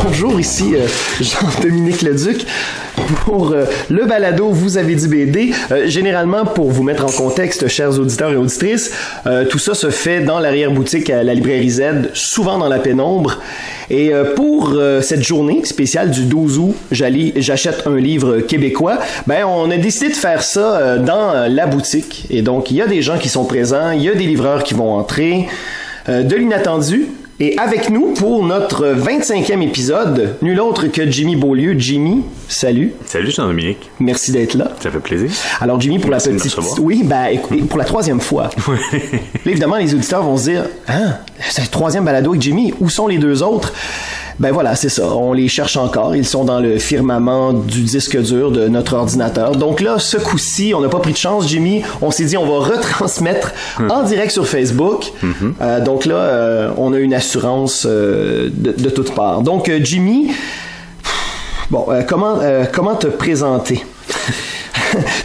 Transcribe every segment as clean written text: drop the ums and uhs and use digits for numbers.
Bonjour, ici Jean-Dominique Leduc pour le balado Vous avez dit BD. Généralement, pour vous mettre en contexte, chers auditeurs et auditrices, tout ça se fait dans l'arrière-boutique à la librairie Z, souvent dans la pénombre. Et pour cette journée spéciale du 12 août, j'achète un livre québécois. Ben, on a décidé de faire ça dans la boutique. Et donc, il y a des gens qui sont présents, il y a des livreurs qui vont entrer, de l'inattendu. Et avec nous, pour notre 25e épisode, nul autre que Jimmy Beaulieu. Jimmy, salut. Salut Jean-Dominique. Merci d'être là. Ça fait plaisir. Alors Jimmy, pour Merci la petite... Oui, pour la 3e fois. Oui. Là, évidemment, les auditeurs vont se dire, c'est le 3e balado avec Jimmy, où sont les 2 autres? Ben voilà, c'est ça. On les cherche encore. Ils sont dans le firmament du disque dur de notre ordinateur. Donc là, ce coup-ci, on n'a pas pris de chance, Jimmy. On s'est dit, on va retransmettre en direct sur Facebook. Donc là, on a une assurance de toutes parts. Donc, Jimmy, bon, comment te présenter?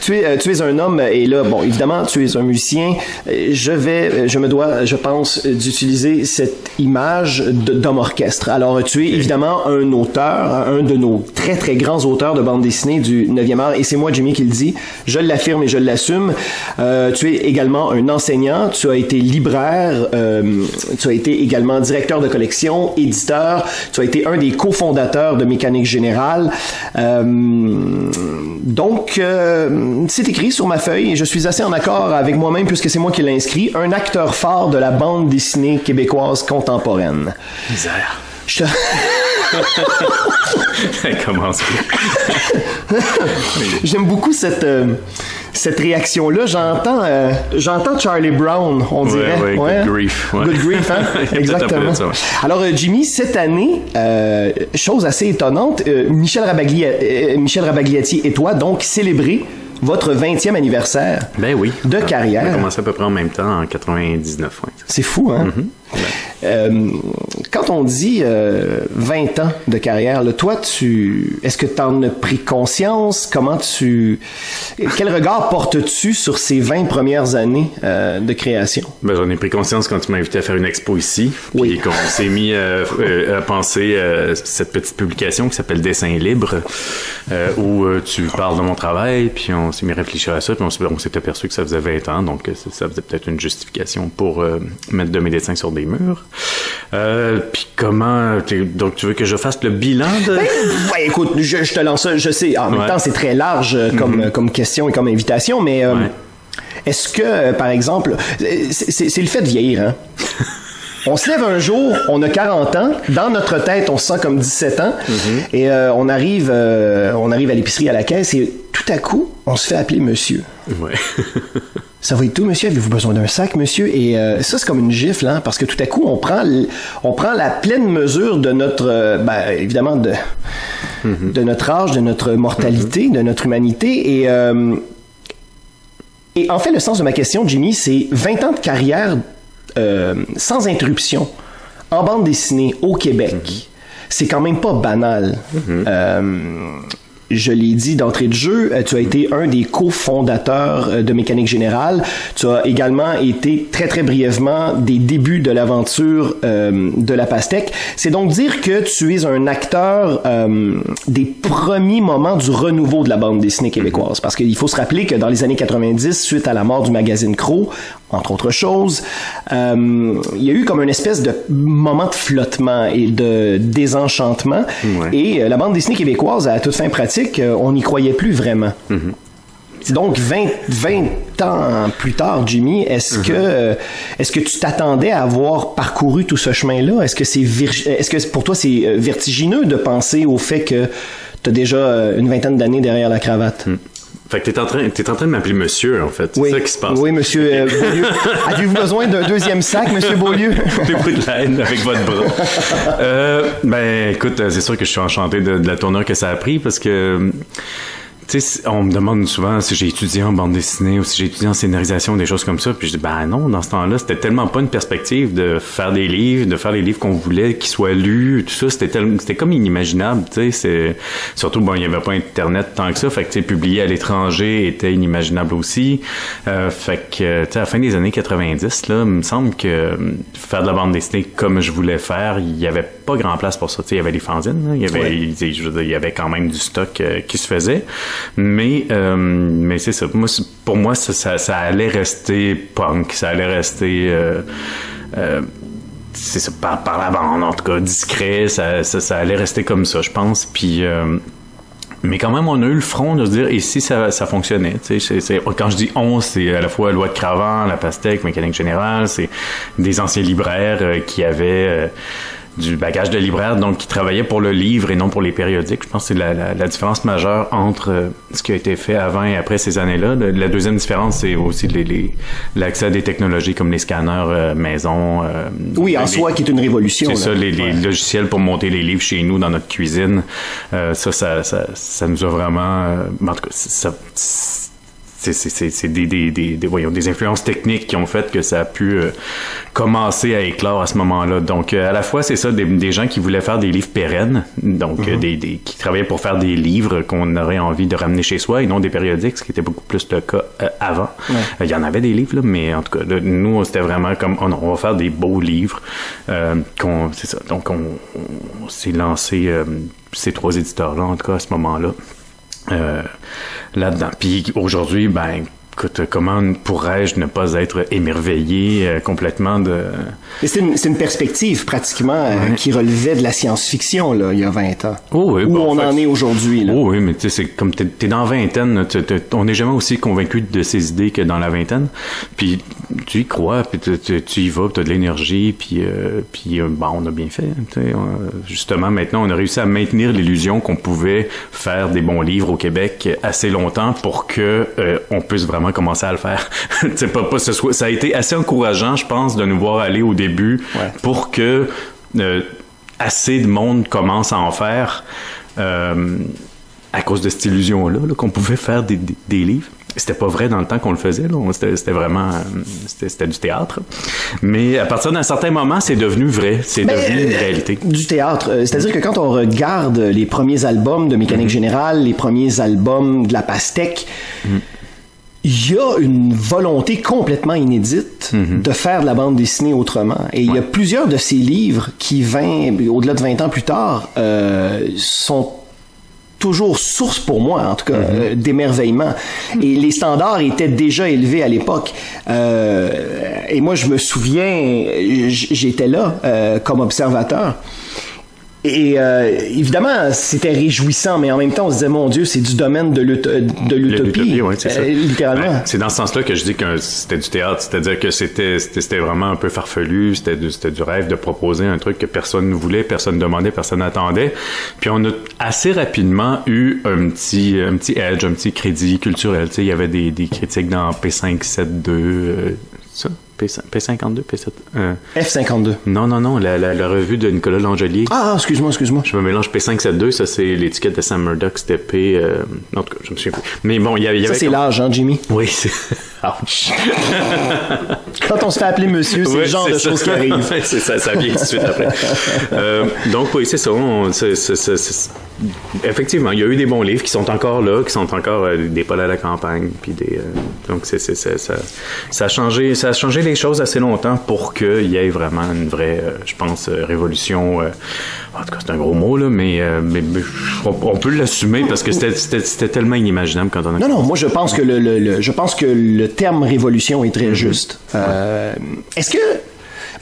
Tu es un homme, et là, bon, évidemment, tu es un musicien. Je pense, d'utiliser cette image d'homme orchestre. Alors, tu es évidemment un auteur, un de nos très, très grands auteurs de bande dessinée du 9e art, et c'est moi, Jimmy, qui le dis. Je l'affirme et je l'assume. Tu es également un enseignant, tu as été libraire, tu as été également directeur de collection, éditeur, tu as été un des cofondateurs de Mécanique Générale. Donc, c'est écrit sur ma feuille et je suis assez en accord avec moi-même puisque c'est moi qui l'ai inscrit, un acteur phare de la bande dessinée québécoise contemporaine. Misère. Commence. J'aime beaucoup cette réaction-là. J'entends Charlie Brown, on dirait. Ouais, Good Grief. Ouais. Good Grief, hein? Exactement. Ça, ouais. Alors, Jimmy, cette année, chose assez étonnante, Michel Rabagliati et toi, donc, célébrez votre 20e anniversaire de carrière. On a commencé à peu près en même temps, en 99. Ouais. C'est fou, hein? Quand on dit 20 ans de carrière, là, toi, est-ce que tu en as pris conscience? Quel regard portes-tu sur ces 20 premières années de création? Ben, j'en ai pris conscience quand tu m'as invité à faire une expo ici. Oui. Puis qu'on s'est mis à penser cette petite publication qui s'appelle Dessin libre, où tu parles de mon travail, puis on s'est mis à réfléchir à ça, puis on s'est aperçu que ça faisait 20 ans, donc ça faisait peut-être une justification pour mettre de mes dessins sur des murs. Puis comment... Donc, tu veux que je fasse le bilan de... Ben, écoute, je te lance ça, je sais. En même temps, c'est très large comme question et comme invitation, mais est-ce que, par exemple... C'est le fait de vieillir, hein? On se lève un jour, on a 40 ans, dans notre tête, on se sent comme 17 ans, et on arrive à l'épicerie, à la caisse, et tout à coup, on se fait appeler monsieur. Ouais. Ça va être tout, monsieur? Avez-vous besoin d'un sac, monsieur? Et ça, c'est comme une gifle, hein, parce que tout à coup, on prend la pleine mesure de notre, évidemment, de notre âge, de notre mortalité, de notre humanité. Et en fait, le sens de ma question, Jimmy, c'est 20 ans de carrière sans interruption en bande dessinée au Québec. C'est quand même pas banal. Je l'ai dit d'entrée de jeu, tu as été un des cofondateurs de Mécanique Générale. Tu as également été très, très brièvement des débuts de l'aventure de la pastèque. C'est donc dire que tu es un acteur des premiers moments du renouveau de la bande dessinée québécoise. Parce qu'il faut se rappeler que dans les années 90, suite à la mort du magazine Crow, entre autres choses, il y a eu comme une espèce de moment de flottement et de désenchantement. Et la bande dessinée québécoise, à toute fin pratique, on n'y croyait plus vraiment. Donc, 20 ans plus tard, Jimmy, est-ce que tu t'attendais à avoir parcouru tout ce chemin-là? Est-ce que pour toi, c'est vertigineux de penser au fait que tu as déjà une vingtaine d'années derrière la cravate? Fait que t'es en train de m'appeler monsieur, en fait. Oui. C'est ça qui se passe. Oui, monsieur Beaulieu. Avez-vous besoin d'un deuxième sac, monsieur Beaulieu? Des bruits de la haine avec votre bras. Ben, écoute, c'est sûr que je suis enchanté de la tournure que ça a pris parce que Tu sais, on me demande souvent si j'ai étudié en bande dessinée ou si j'ai étudié en scénarisation, des choses comme ça. Puis je dis, ben non, dans ce temps-là, c'était tellement pas une perspective de faire des livres, de faire les livres qu'on voulait, qu'ils soient lus, tout ça. C'était comme inimaginable, tu sais. Surtout, bon, il y avait pas Internet tant que ça. Fait que, tu sais, publier à l'étranger était inimaginable aussi. Fait que, tu sais, à la fin des années 90, là, il me semble que faire de la bande dessinée comme je voulais faire, il y avait pas grand place pour ça. Tu sais, il y avait les fanzines, là. Il y avait quand même du stock qui se faisait. Mais c'est ça. Pour moi, ça allait rester punk. Ça allait rester... c'est ça, par la bande, en tout cas, discret. Ça allait rester comme ça, je pense. Puis... mais quand même, on a eu le front de se dire, et si ça fonctionnait, tu sais, quand je dis on, c'est à la fois Loi de Cravant, La Pastèque, Mécanique Générale, c'est des anciens libraires qui avaient du bagage de libraire, donc qui travaillaient pour le livre et non pour les périodiques. Je pense que c'est la différence majeure entre ce qui a été fait avant et après ces années-là. La deuxième différence, c'est aussi l'accès à des technologies comme les scanners maison. Oui, en soi, qui est une révolution. C'est ça, les logiciels pour monter les livres chez nous dans notre cuisine. Ça nous a vraiment... en tout cas, c'est des influences techniques qui ont fait que ça a pu commencer à éclore à ce moment-là. Donc, à la fois, c'est ça, des gens qui voulaient faire des livres pérennes, donc qui travaillaient pour faire des livres qu'on aurait envie de ramener chez soi et non des périodiques, ce qui était beaucoup plus le cas avant. Il y en avait des livres, là, mais en tout cas, là, nous, c'était vraiment comme, oh non, on va faire des beaux livres. C'est ça. Donc, on s'est lancé ces trois éditeurs-là, en tout cas, à ce moment-là. Là-dedans. Puis aujourd'hui, ben, écoute, comment pourrais-je ne pas être émerveillé complètement de... Mais c'est une perspective pratiquement qui relevait de la science-fiction, là, il y a 20 ans. Oh oui, où on en est aujourd'hui, là. Oh oui, mais tu sais, c'est comme t'es dans la vingtaine, on n'est jamais aussi convaincu de ses idées que dans la vingtaine. Puis tu y crois, puis tu y vas, puis t'as de l'énergie, puis bon, on a bien fait. Justement, maintenant, on a réussi à maintenir l'illusion qu'on pouvait faire des bons livres au Québec assez longtemps pour que on puisse vraiment commencer à le faire. Ça a été assez encourageant, je pense, de nous voir aller au début pour que assez de monde commence à en faire à cause de cette illusion-là, qu'on pouvait faire des livres. C'était pas vrai dans le temps qu'on le faisait, là. C'était vraiment... C'était du théâtre. Mais à partir d'un certain moment, c'est devenu vrai. C'est devenu une réalité. Du théâtre. C'est-à-dire que quand on regarde les premiers albums de Mécanique Générale, les premiers albums de La Pastèque, il y a une volonté complètement inédite de faire de la bande dessinée autrement. Et il y a plusieurs de ces livres qui, au-delà de 20 ans plus tard, sont toujours source pour moi, en tout cas, d'émerveillement. Et les standards étaient déjà élevés à l'époque. Et moi, je me souviens, j'étais là comme observateur. Et évidemment, c'était réjouissant, mais en même temps, on se disait, mon Dieu, c'est du domaine de l'utopie, ouais, c'est ça. Littéralement. Ben, c'est dans ce sens-là que je dis que c'était du théâtre, c'est-à-dire que c'était vraiment un peu farfelu, c'était du rêve de proposer un truc que personne ne voulait, personne ne demandait, personne n'attendait. Puis on a assez rapidement eu un petit edge, un petit crédit culturel. Tu sais, il y avait des critiques dans P572, ça? P52, P7... F52. Non, la revue de Nicolas Langelier. Ah, excuse-moi. Je me mélange P572, ça c'est l'étiquette de Sam Murdoch, c'était P... En tout cas, je me souviens plus. Mais bon, il y avait... Ça, c'est l'âge, hein, Jimmy? Oui, c'est... Ouch! Quand on se fait appeler monsieur, c'est le genre de choses qui arrivent. C'est ça, ça vient tout de suite après. Donc, oui, c'est ça. Effectivement, il y a eu des bons livres qui sont encore là, qui sont encore des Paul à la campagne, puis donc ça a changé les choses assez longtemps pour qu'il y ait vraiment une vraie, je pense, révolution. En tout cas, c'est un gros mot là, mais on peut l'assumer parce que c'était tellement inimaginable quand on a. Non, moi je pense que le terme révolution est très juste. Est-ce que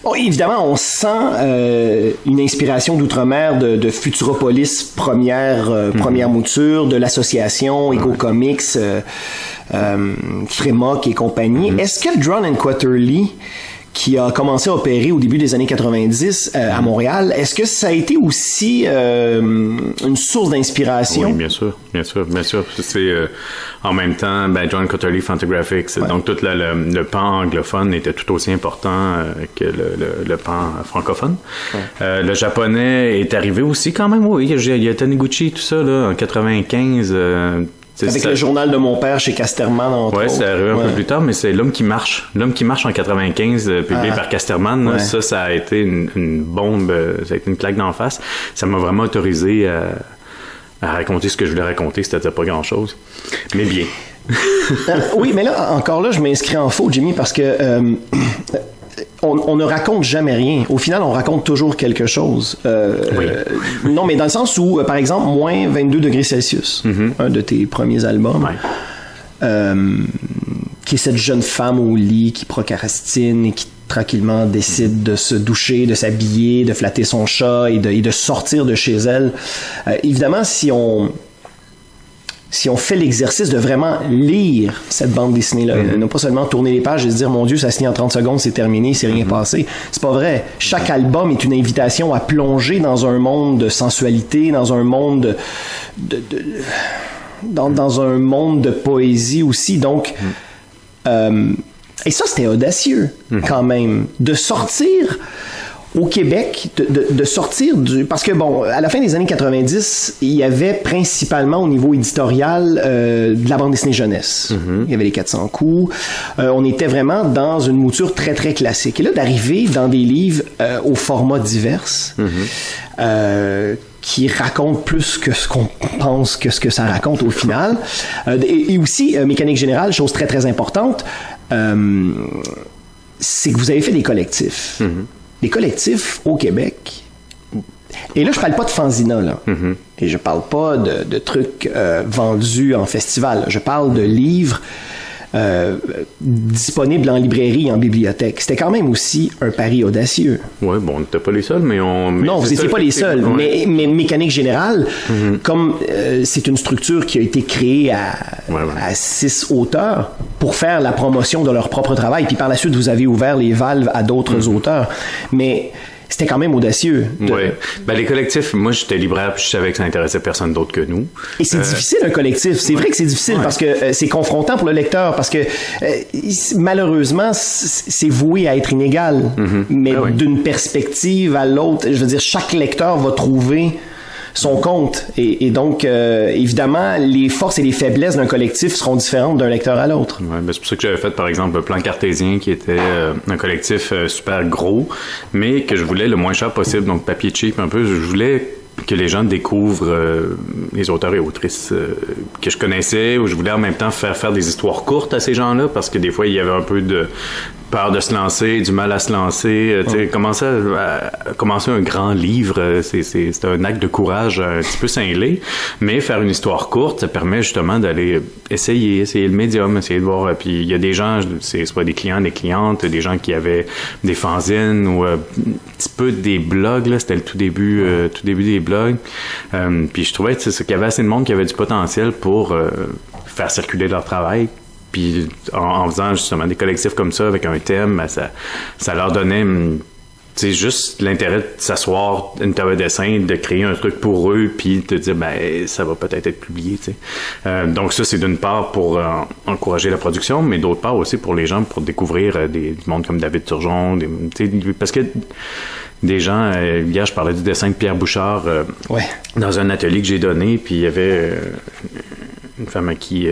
bon, évidemment, on sent une inspiration d'outre-mer de Futuropolis première mouture, de l'association Eco-Comics, Frémoc et compagnie. Est-ce que Drawn and Quarterly, qui a commencé à opérer au début des années 90 à Montréal, est-ce que ça a été aussi une source d'inspiration? Oui, bien sûr. C'est en même temps, John Quarterly Fantagraphics, donc tout le pan anglophone était tout aussi important que le pan francophone. Le japonais est arrivé aussi quand même, oui. Il y a Taniguchi, tout ça, là, en 95... Avec le journal de mon père chez Casterman, entre autres. Ouais, c'est arrivé un peu plus tard, mais c'est L'homme qui marche. L'homme qui marche en 95, publié par Casterman. Ouais. Ça a été une bombe, ça a été une claque d'en face. Ça m'a vraiment autorisé à raconter ce que je voulais raconter, c'était pas grand-chose. Mais bien. Oui, mais là, encore là, je m'inscris en faux, Jimmy, parce que on ne raconte jamais rien. Au final, on raconte toujours quelque chose. Oui. Non, mais dans le sens où, par exemple, moins 22 degrés Celsius, un de tes premiers albums, qui est cette jeune femme au lit qui procrastine et qui tranquillement décide de se doucher, de s'habiller, de flatter son chat et de sortir de chez elle. Évidemment, si on fait l'exercice de vraiment lire cette bande dessinée-là, non pas seulement tourner les pages et se dire, mon Dieu, ça se lit en 30 secondes, c'est terminé, c'est rien passé. C'est pas vrai. Chaque album est une invitation à plonger dans un monde de sensualité, dans un monde dans un monde de poésie aussi. Donc, et ça, c'était audacieux, quand même, de sortir au Québec, de sortir du... Parce que, bon, à la fin des années 90, il y avait principalement au niveau éditorial de la bande dessinée jeunesse. Il y avait les 400 coups. On était vraiment dans une mouture très, très classique. Et là, d'arriver dans des livres au format divers, qui racontent plus que ce qu'on pense que ce que ça raconte au final. Et aussi, mécanique générale, chose très, très importante, c'est que vous avez fait des collectifs. Les collectifs au Québec. Et là, je parle pas de fanzina, là. Et je parle pas de trucs vendus en festival. Je parle de livres disponibles en librairie, en bibliothèque. C'était quand même aussi un pari audacieux. Oui, bon, on n'était pas les seuls, mais on... Non, vous n'étiez pas les seuls. Mais mécanique générale, comme c'est une structure qui a été créée à 6 auteurs pour faire la promotion de leur propre travail, puis par la suite, vous avez ouvert les valves à d'autres auteurs. Mais c'était quand même audacieux. Oui. Ben, les collectifs, moi, j'étais libraire, puis je savais que ça n'intéressait personne d'autre que nous. Et c'est difficile, un collectif. C'est vrai que c'est difficile parce que c'est confrontant pour le lecteur, parce que malheureusement, c'est voué à être inégal. Mais d'une perspective à l'autre, je veux dire, chaque lecteur va trouver son compte. Et donc, évidemment, les forces et les faiblesses d'un collectif seront différentes d'un lecteur à l'autre. Ouais, ben c'est pour ça que j'avais fait, par exemple, Plan Cartésien, qui était un collectif super gros, mais que je voulais le moins cher possible, donc papier cheap un peu. Je voulais que les gens découvrent les auteurs et autrices que je connaissais, où je voulais en même temps faire des histoires courtes à ces gens-là, parce que des fois, il y avait un peu de peur de se lancer, du mal à se lancer. Commencer un grand livre, c'est un acte de courage un petit peu cinglé, mais faire une histoire courte, ça permet justement d'aller essayer le médium, essayer de voir. Puis il y a des gens, c'est soit des clients, des clientes, des gens qui avaient des fanzines ou un petit peu des blogs, là, c'était le tout début des blogs. Puis je trouvais qu'il y avait assez de monde qui avait du potentiel pour faire circuler leur travail. Puis en faisant justement des collectifs comme ça avec un thème, ben, ça leur donnait juste l'intérêt de s'asseoir, une table de dessin, de créer un truc pour eux, puis de dire ben ça va peut-être être publié. Donc ça, c'est d'une part pour encourager la production, mais d'autre part aussi pour les gens, pour découvrir du monde comme David Turgeon, parce que des gens, hier je parlais du dessin de Pierre Bouchard dans un atelier que j'ai donné, puis il y avait une femme qui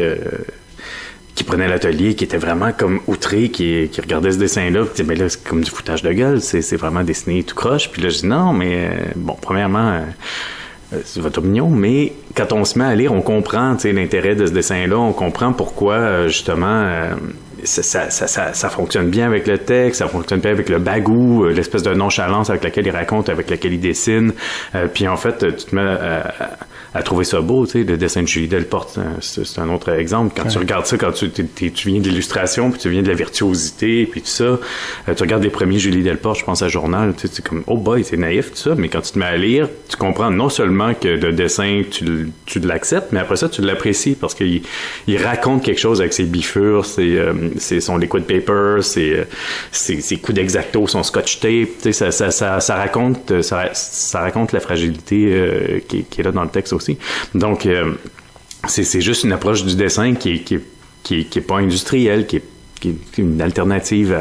prenait l'atelier, qui était vraiment comme outrée, qui regardait ce dessin-là, puis disait, mais là, c'est comme du foutage de gueule, c'est vraiment dessiné tout croche. Puis là, je dis, non, mais bon, premièrement, c'est votre opinion, mais quand on se met à lire, on comprend, l'intérêt de ce dessin-là, on comprend pourquoi, justement, ça fonctionne bien avec le texte, ça fonctionne bien avec le bagou, l'espèce de nonchalance avec laquelle il raconte, avec laquelle il dessine. Puis en fait, tu te mets à trouver ça beau, le dessin de Julie Delporte, c'est un autre exemple. Quand tu regardes ça, quand tu viens de l'illustration, puis tu viens de la virtuosité, puis tout ça, tu regardes les premiers Julie Delporte, je pense à Journal, c'est comme, oh boy, c'est naïf, tout ça, mais quand tu te mets à lire, tu comprends non seulement que le dessin, tu l'acceptes, mais après ça, tu l'apprécies, parce qu'il raconte quelque chose avec ses bifures, son liquid paper, ses coups d'exacto, son scotch tape, ça raconte la fragilité qui est là dans le texte aussi. Donc, c'est juste une approche du dessin qui est pas industrielle, qui est une alternative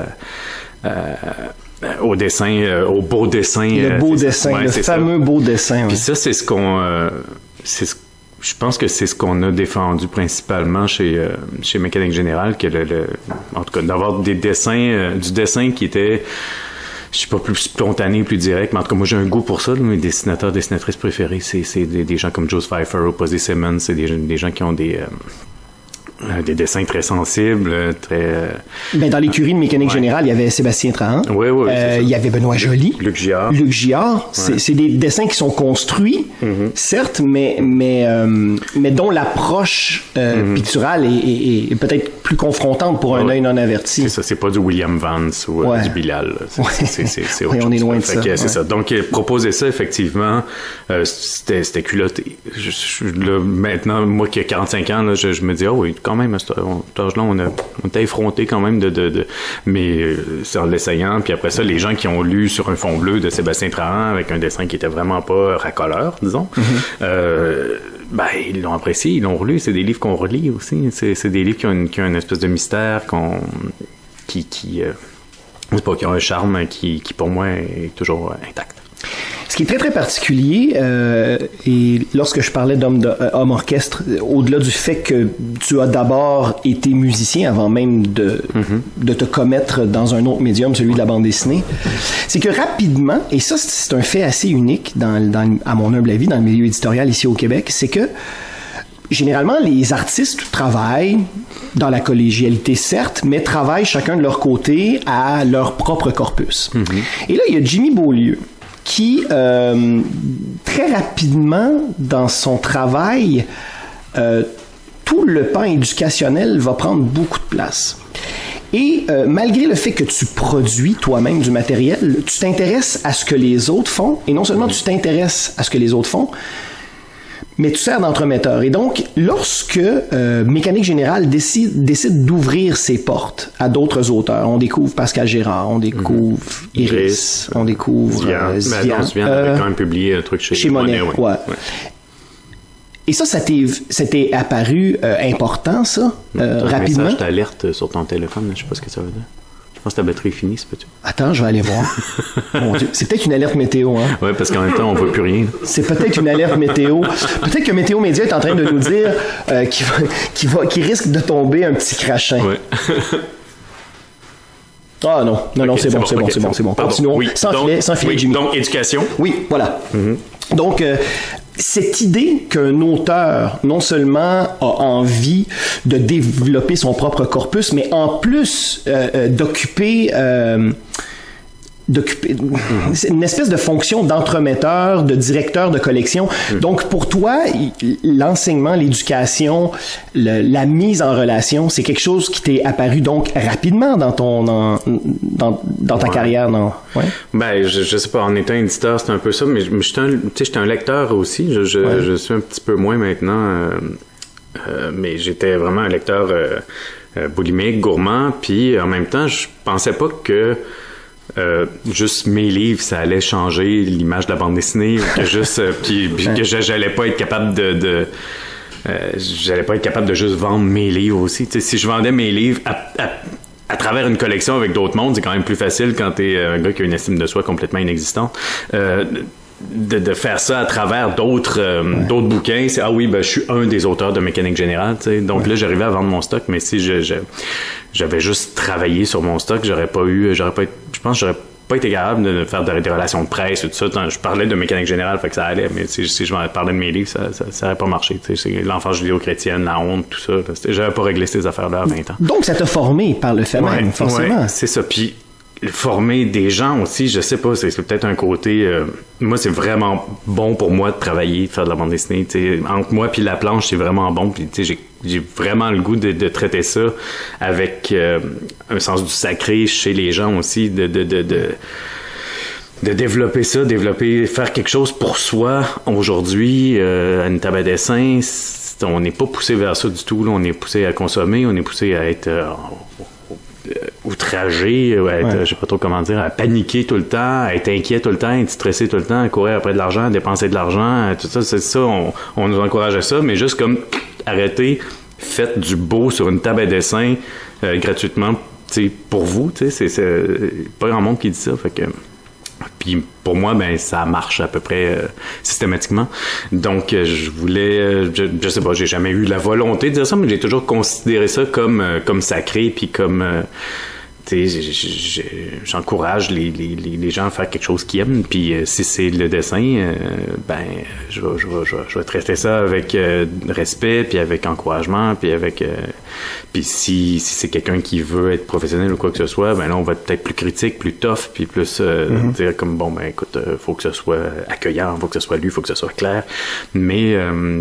au dessin, au beau dessin. Le beau dessin, le fameux beau dessin. Puis ça, c'est ce qu'on... je pense que c'est ce qu'on a défendu principalement chez Mécanique Générale, que en tout cas, d'avoir des dessins, du dessin qui était, je sais pas, plus spontané, plus direct, mais en tout cas, moi, j'ai un goût pour ça. Mes dessinateurs, dessinatrices préférés, c'est des gens comme Joe Pfeiffer ou Posey Simmons, c'est des gens qui ont des dessins très sensibles, très... Ben, dans l'écurie de Mécanique Générale, il y avait Sébastien Trahan. Oui, il y avait Benoît Joly. Luc Giard. C'est des dessins qui sont construits, certes, mais dont l'approche picturale est peut-être plus confrontante pour un œil non averti. C'est ça, c'est pas du William Vance ou du Bilal. C'est autre chose. On est loin de ça. C'est ça. Donc, proposer ça, effectivement, c'était culotté. Là, maintenant, moi qui ai 45 ans, là, je me dis, oui, quand même, à cet âge-là, on était effronté quand même mais c'est en l'essayant. Puis après ça, les gens qui ont lu Sur un fond bleu de Sébastien Trahan avec un dessin qui était vraiment pas racoleur, disons, ils l'ont apprécié, ils l'ont relu. C'est des livres qu'on relit aussi. C'est des livres qui ont une espèce de mystère, qui ont un charme qui pour moi est toujours intact. Ce qui est très, très particulier, et lorsque je parlais d'homme orchestre, au-delà du fait que tu as d'abord été musicien avant même de te commettre dans un autre médium, celui de la bande dessinée, c'est que rapidement, et ça c'est un fait assez unique à mon humble avis, dans le milieu éditorial ici au Québec, c'est que généralement, les artistes travaillent dans la collégialité, certes, mais travaillent chacun de leur côté à leur propre corpus. Et là, il y a Jimmy Beaulieu, qui, très rapidement, dans son travail, tout le pan éducationnel va prendre beaucoup de place. Et malgré le fait que tu produis toi-même du matériel, tu t'intéresses à ce que les autres font, et non seulement tu t'intéresses à ce que les autres font, mais tu sers d'entremetteur. Et donc, lorsque Mécanique Générale décide d'ouvrir ses portes à d'autres auteurs, on découvre Pascal Gérard, on découvre Iris, on découvre Zvian. Zvian avait quand même publié un truc chez Monet. Ouais. Et ça t'est apparu important, ça, rapidement? Un message d'alerte sur ton téléphone, je sais pas ce que ça veut dire. Je pense que ta batterie est finie, c'est peut-être. Attends, je vais aller voir. Mon Dieu, c'est peut-être une alerte météo, hein? Oui, parce qu'en même temps, on voit plus rien. C'est peut-être une alerte météo. Peut-être que Météo Média est en train de nous dire qu'il risque de tomber un petit crachin. Oui. Ah non, c'est bon. Continuons. Oui, sans filet, Jimmy. Donc, éducation. Oui, voilà. Donc, cette idée qu'un auteur, non seulement a envie de développer son propre corpus, mais en plus d'occuper une espèce de fonction d'entremetteur, de directeur de collection. Donc, pour toi, l'enseignement, l'éducation, la mise en relation, c'est quelque chose qui t'est apparu donc rapidement dans ta carrière, non? Ouais? Ben, je sais pas, en étant éditeur, c'est un peu ça, mais j'étais un lecteur aussi. Je suis un petit peu moins maintenant, mais j'étais vraiment un lecteur boulimique, gourmand, puis en même temps, je pensais pas que juste mes livres, ça allait changer l'image de la bande dessinée, ou que juste puis que j'allais pas être capable j'allais pas être capable de juste vendre mes livres aussi. T'sais, si je vendais mes livres à travers une collection avec d'autres mondes, c'est quand même plus facile quand t'es un gars qui a une estime de soi complètement inexistante. De faire ça à travers d'autres bouquins, c'est je suis un des auteurs de Mécanique Générale, tu sais. Donc là, j'arrivais à vendre mon stock, mais si j'avais juste travaillé sur mon stock, je pense que j'aurais pas été capable de faire des relations de presse et tout ça. Je parlais de Mécanique Générale, fait que ça allait, mais si je parlais de mes livres, ça aurait pas marché, tu sais. C'est l'enfance judéo-chrétienne, la honte, tout ça. J'avais pas réglé ces affaires-là à 20 ans. Donc, ça t'a formé par le fait même, forcément. Ouais, c'est ça. Puis former des gens aussi, je sais pas, c'est peut-être un côté... moi, c'est vraiment bon pour moi de travailler, de faire de la bande dessinée. T'sais, entre moi puis la planche, c'est vraiment bon. Puis j'ai vraiment le goût de traiter ça avec un sens du sacré chez les gens aussi, de développer ça, faire quelque chose pour soi. Aujourd'hui, à une table à dessin, on n'est pas poussé vers ça du tout. Là. On est poussé à consommer, on est poussé à être... outragé, je sais pas trop comment dire, à paniquer tout le temps, à être inquiet tout le temps, à être stressé tout le temps, à courir après de l'argent, à dépenser de l'argent, tout ça, c'est ça, on nous encourage à ça, mais juste comme arrêtez, faites du beau sur une table à dessin gratuitement, tu sais, pour vous, tu sais, c'est pas grand monde qui dit ça, fait que Puis pour moi, ben ça marche à peu près systématiquement. Donc je voulais, je sais pas, j'ai jamais eu la volonté de dire ça, mais j'ai toujours considéré ça comme sacré, puis comme tu sais, j'encourage les gens à faire quelque chose qu'ils aiment, puis si c'est le dessin, ben je vais traiter ça avec respect, puis avec encouragement, puis avec puis si c'est quelqu'un qui veut être professionnel ou quoi que ce soit, ben là on va être peut-être plus critique, plus tough, puis plus dire comme bon ben écoute, faut que ce soit accueillant, faut que ce soit lu, faut que ce soit clair, mais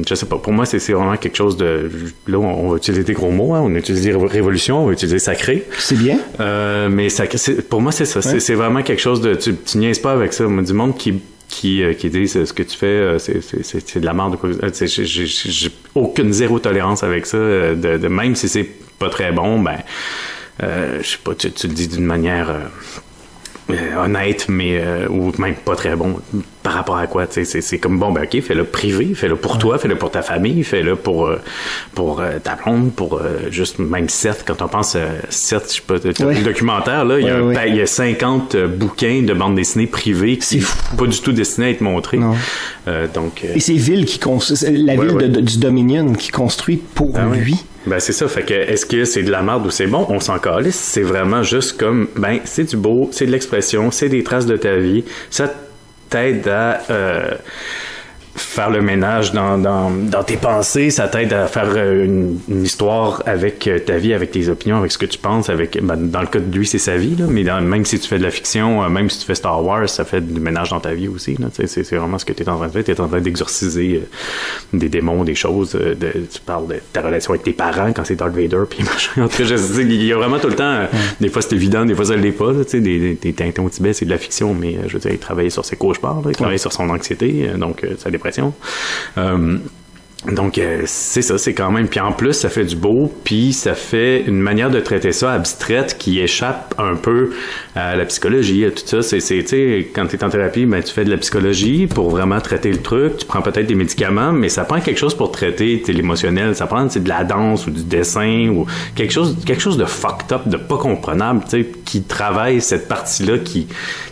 je sais pas, pour moi c'est vraiment quelque chose de, là on va utiliser des gros mots, hein, on utilise révolution, on va utiliser sacré, c'est bien. Mais ça, pour moi, c'est ça. Ouais. C'est vraiment quelque chose de... Tu niaises pas avec ça. Moi, du monde qui dit ce que tu fais, c'est de la merde. J'ai zéro tolérance avec ça. De même si c'est pas très bon, ben... je sais pas, tu le dis d'une manière... honnête, mais ou même pas très bon. Par rapport à quoi, tu sais, c'est comme bon, ben ok, fais-le privé, fais-le pour toi, fais-le pour ta famille, fais-le pour ta blonde, pour juste même Seth, quand on pense Seth, je sais pas, le documentaire là, il y a 50 bouquins de bande dessinée privées qui sont pas du tout destinés à être montrés. Donc et c'est ville qui la ville du Dominion qui construit pour lui. Ben c'est ça, fait que est-ce que c'est de la merde ou c'est bon, on s'en calisse, c'est vraiment juste comme ben c'est du beau, c'est de l'expression, c'est des traces de ta vie, ça t'aide à faire le ménage dans tes pensées, ça t'aide à faire une histoire avec ta vie, avec tes opinions, avec ce que tu penses, avec dans le cas de lui c'est sa vie là, mais même si tu fais de la fiction, même si tu fais Star Wars, ça fait du ménage dans ta vie aussi là, c'est vraiment ce que tu es en train de faire, tu es en train d'exorciser des démons, des choses, tu parles de ta relation avec tes parents quand c'est Darth Vader puis machin. En tout cas, il y a vraiment tout le temps des fois c'est évident, des fois ça l'est pas, tu sais des Tintons au Tibet, c'est de la fiction, mais je veux dire il travaillait sur ses cauchemars, là, il travaillait sur son anxiété, donc sa dépression. Donc c'est ça, c'est quand même, puis en plus ça fait du beau, puis ça fait une manière de traiter ça abstraite qui échappe un peu à la psychologie, à tout ça. C'est tu sais, quand t'es en thérapie, ben tu fais de la psychologie pour vraiment traiter le truc, tu prends peut-être des médicaments, mais ça prend quelque chose pour traiter l'émotionnel, ça prend de la danse ou du dessin ou quelque chose de fucked up, de pas comprenable, tu sais, qui travaille cette partie-là qu'il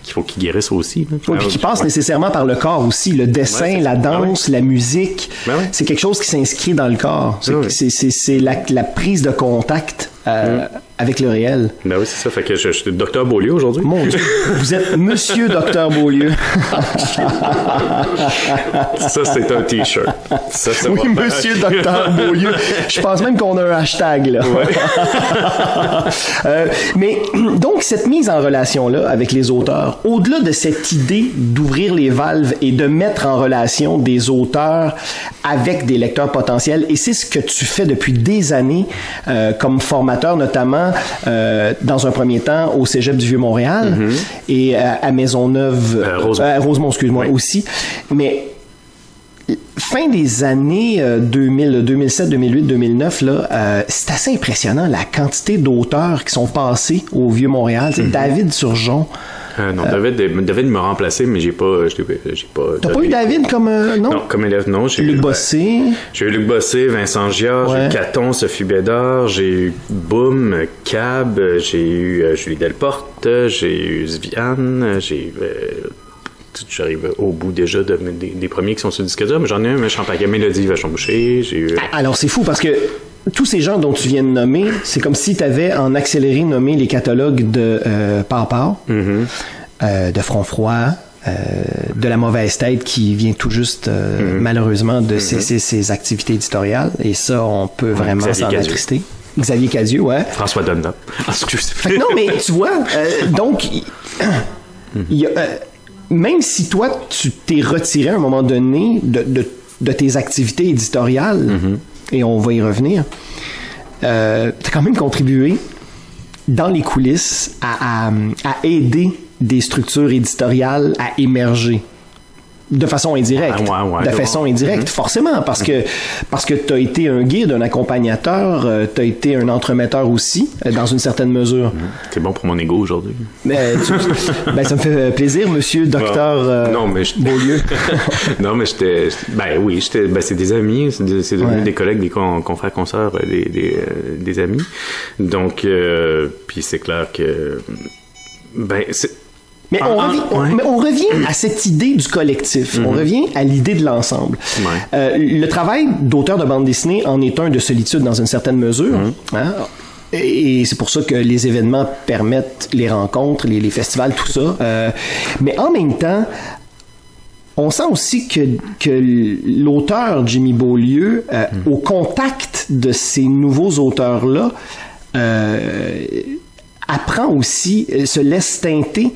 faut qu'il guérisse aussi. Puis qui passe nécessairement par le corps aussi, le dessin, la danse, la musique, c'est quelque chose qui s'inscrit dans le corps. C'est la prise de contact avec le réel. Ben oui, c'est ça. Fait que je suis Dr Beaulieu aujourd'hui. Mon Dieu. Vous êtes Monsieur Dr Beaulieu. Ça, c'est un T-shirt. Ça, oui, Monsieur Dr Beaulieu. Je pense même qu'on a un hashtag, là. Ouais. Mais, donc, cette mise en relation-là avec les auteurs, au-delà de cette idée d'ouvrir les valves et de mettre en relation des auteurs avec des lecteurs potentiels, et c'est ce que tu fais depuis des années comme formateur, notamment dans un premier temps au Cégep du Vieux-Montréal et à Maisonneuve, Rosemont, excuse-moi, aussi. Mais fin des années 2000, 2007, 2008, 2009, là, c'est assez impressionnant la quantité d'auteurs qui sont passés au Vieux-Montréal. C'est David Surgeon. Non, David me remplacer, mais j'ai pas. T'as pas eu David comme non? Non, comme élève, non. Luc Bossé. J'ai eu Luc Bossé, Vincent Giard, j'ai eu Caton, Sophie Bédard, j'ai eu Boom, Cab, j'ai eu Julie Delporte, j'ai eu Sviane, j'ai j'arrive au bout déjà des premiers qui sont sur le disque dur, mais j'en ai un méchant paquet. Mélodie Vachon-Boucher, j'ai eu... Alors c'est fou parce que tous ces gens dont tu viens de nommer, c'est comme si tu avais en accéléré nommé les catalogues de Pau, de Front Froid, de La Mauvaise Tête qui vient tout juste malheureusement de ses activités éditoriales, et ça on peut vraiment s'en attrister. Xavier Cadieux, ouais. François Dunlop. Non mais tu vois, donc il y a, même si toi tu t'es retiré à un moment donné de tes activités éditoriales, et on va y revenir, t'as quand même contribué dans les coulisses à aider des structures éditoriales à émerger de façon indirecte. Façon indirecte, forcément, parce que t'as été un guide, un accompagnateur, t'as été un entremetteur aussi, dans une certaine mesure. C'est bon pour mon ego aujourd'hui. Ça me fait plaisir, monsieur docteur Beaulieu. Non, mais c'est des amis, c'est devenu des collègues, des confrères, consoeurs, des amis. Donc, puis c'est clair que, Mais on revient à cette idée du collectif. On revient à l'idée de l'ensemble. Le travail d'auteur de bande dessinée en est un de solitude dans une certaine mesure. Hein? Et c'est pour ça que les événements permettent les rencontres, les festivals, tout ça. Mais en même temps, on sent aussi que l'auteur Jimmy Beaulieu, au contact de ces nouveaux auteurs-là, apprend aussi, se laisse teinter,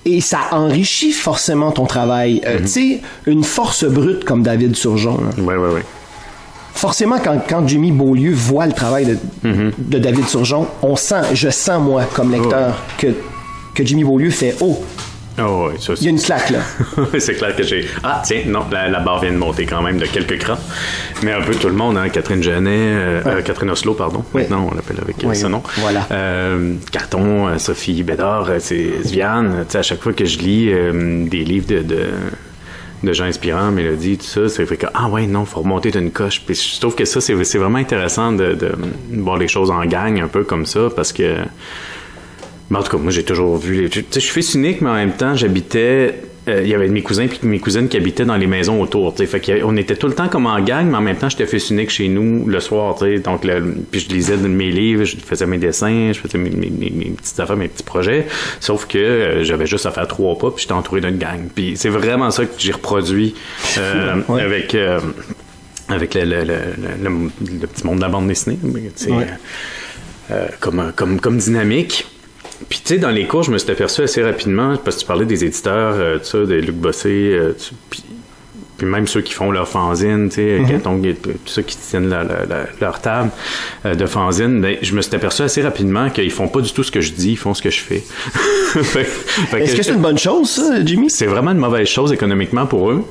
et ça enrichit forcément ton travail. Tu sais, une force brute comme David Turgeon. Oui. Forcément, quand Jimmy Beaulieu voit le travail de David Turgeon, je sens moi, comme lecteur, que Jimmy Beaulieu fait « Oh! » Il y a une claque, là. C'est clair que j'ai... Ah, tiens, non, la barre vient de monter quand même de quelques crans. Mais un peu tout le monde, hein. Catherine Genet, Catherine Oslo, pardon. Oui. Maintenant, on l'appelle avec ce nom. Voilà. Carton, Sophie Bédard, c'est Sviane. Tu sais, à chaque fois que je lis des livres de gens inspirants, Mélodie, tout ça, c'est fait que, faut remonter d'une coche. Puis je trouve que ça, c'est vraiment intéressant de voir les choses en gang, un peu comme ça, parce que... Mais en tout cas, moi, j'ai toujours vu... Tu sais, je suis fils unique, mais en même temps, j'habitais... Il y avait mes cousins et mes cousines qui habitaient dans les maisons autour, tu sais. Fait qu'on était tout le temps comme en gang, mais en même temps, j'étais fils unique chez nous le soir, tu sais. Donc, puis je lisais mes livres, je faisais mes dessins, je faisais mes petites affaires, mes petits projets. Sauf que j'avais juste à faire 3 pas, puis j'étais entouré d'une gang. Puis c'est vraiment ça que j'ai reproduit avec le petit monde de la bande dessinée, tu sais, comme dynamique. Puis, tu sais, dans les cours, je me suis aperçu assez rapidement, parce que tu parlais des éditeurs, tu sais, des Luc Bossé, puis même ceux qui font leur fanzine, tu sais, tous ceux qui tiennent leur table de fanzine, ben, je me suis aperçu assez rapidement qu'ils font pas du tout ce que je dis, ils font ce que je fais. Est-ce que c'est une bonne chose, ça, Jimmy? C'est vraiment une mauvaise chose économiquement pour eux.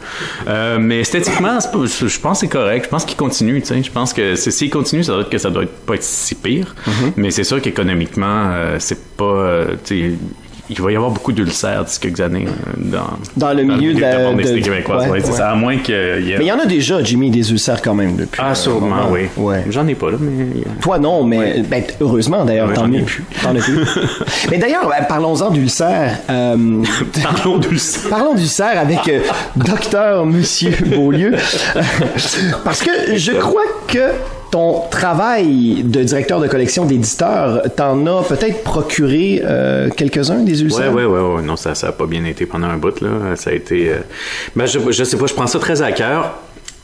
Mais esthétiquement, je pense que c'est correct. Je pense qu'ils continuent, tu sais. Je pense que s'ils continuent, ça doit pas être si pire. Mais c'est sûr qu'économiquement, c'est pas... tu sais, il va y avoir beaucoup d'ulcères d'ici quelques années dans le milieu de la bande dessinée québécoise. C'est ça, à moins qu'il y ait... Mais il y en a déjà, Jimmy, des ulcères quand même depuis. Ah, sûrement, oui. Ouais. J'en ai pas, là, mais... Toi, non, mais heureusement, d'ailleurs, t'en as plus. Mais d'ailleurs, parlons-en d'ulcères. Parlons d'ulcères avec docteur Monsieur Beaulieu. Parce que je crois que ton travail de directeur de collection d'éditeur t'en a peut-être procuré quelques-uns des ulcères? Oui. Non, ça a pas bien été pendant un bout, là. Ça a été... je sais pas, je prends ça très à cœur.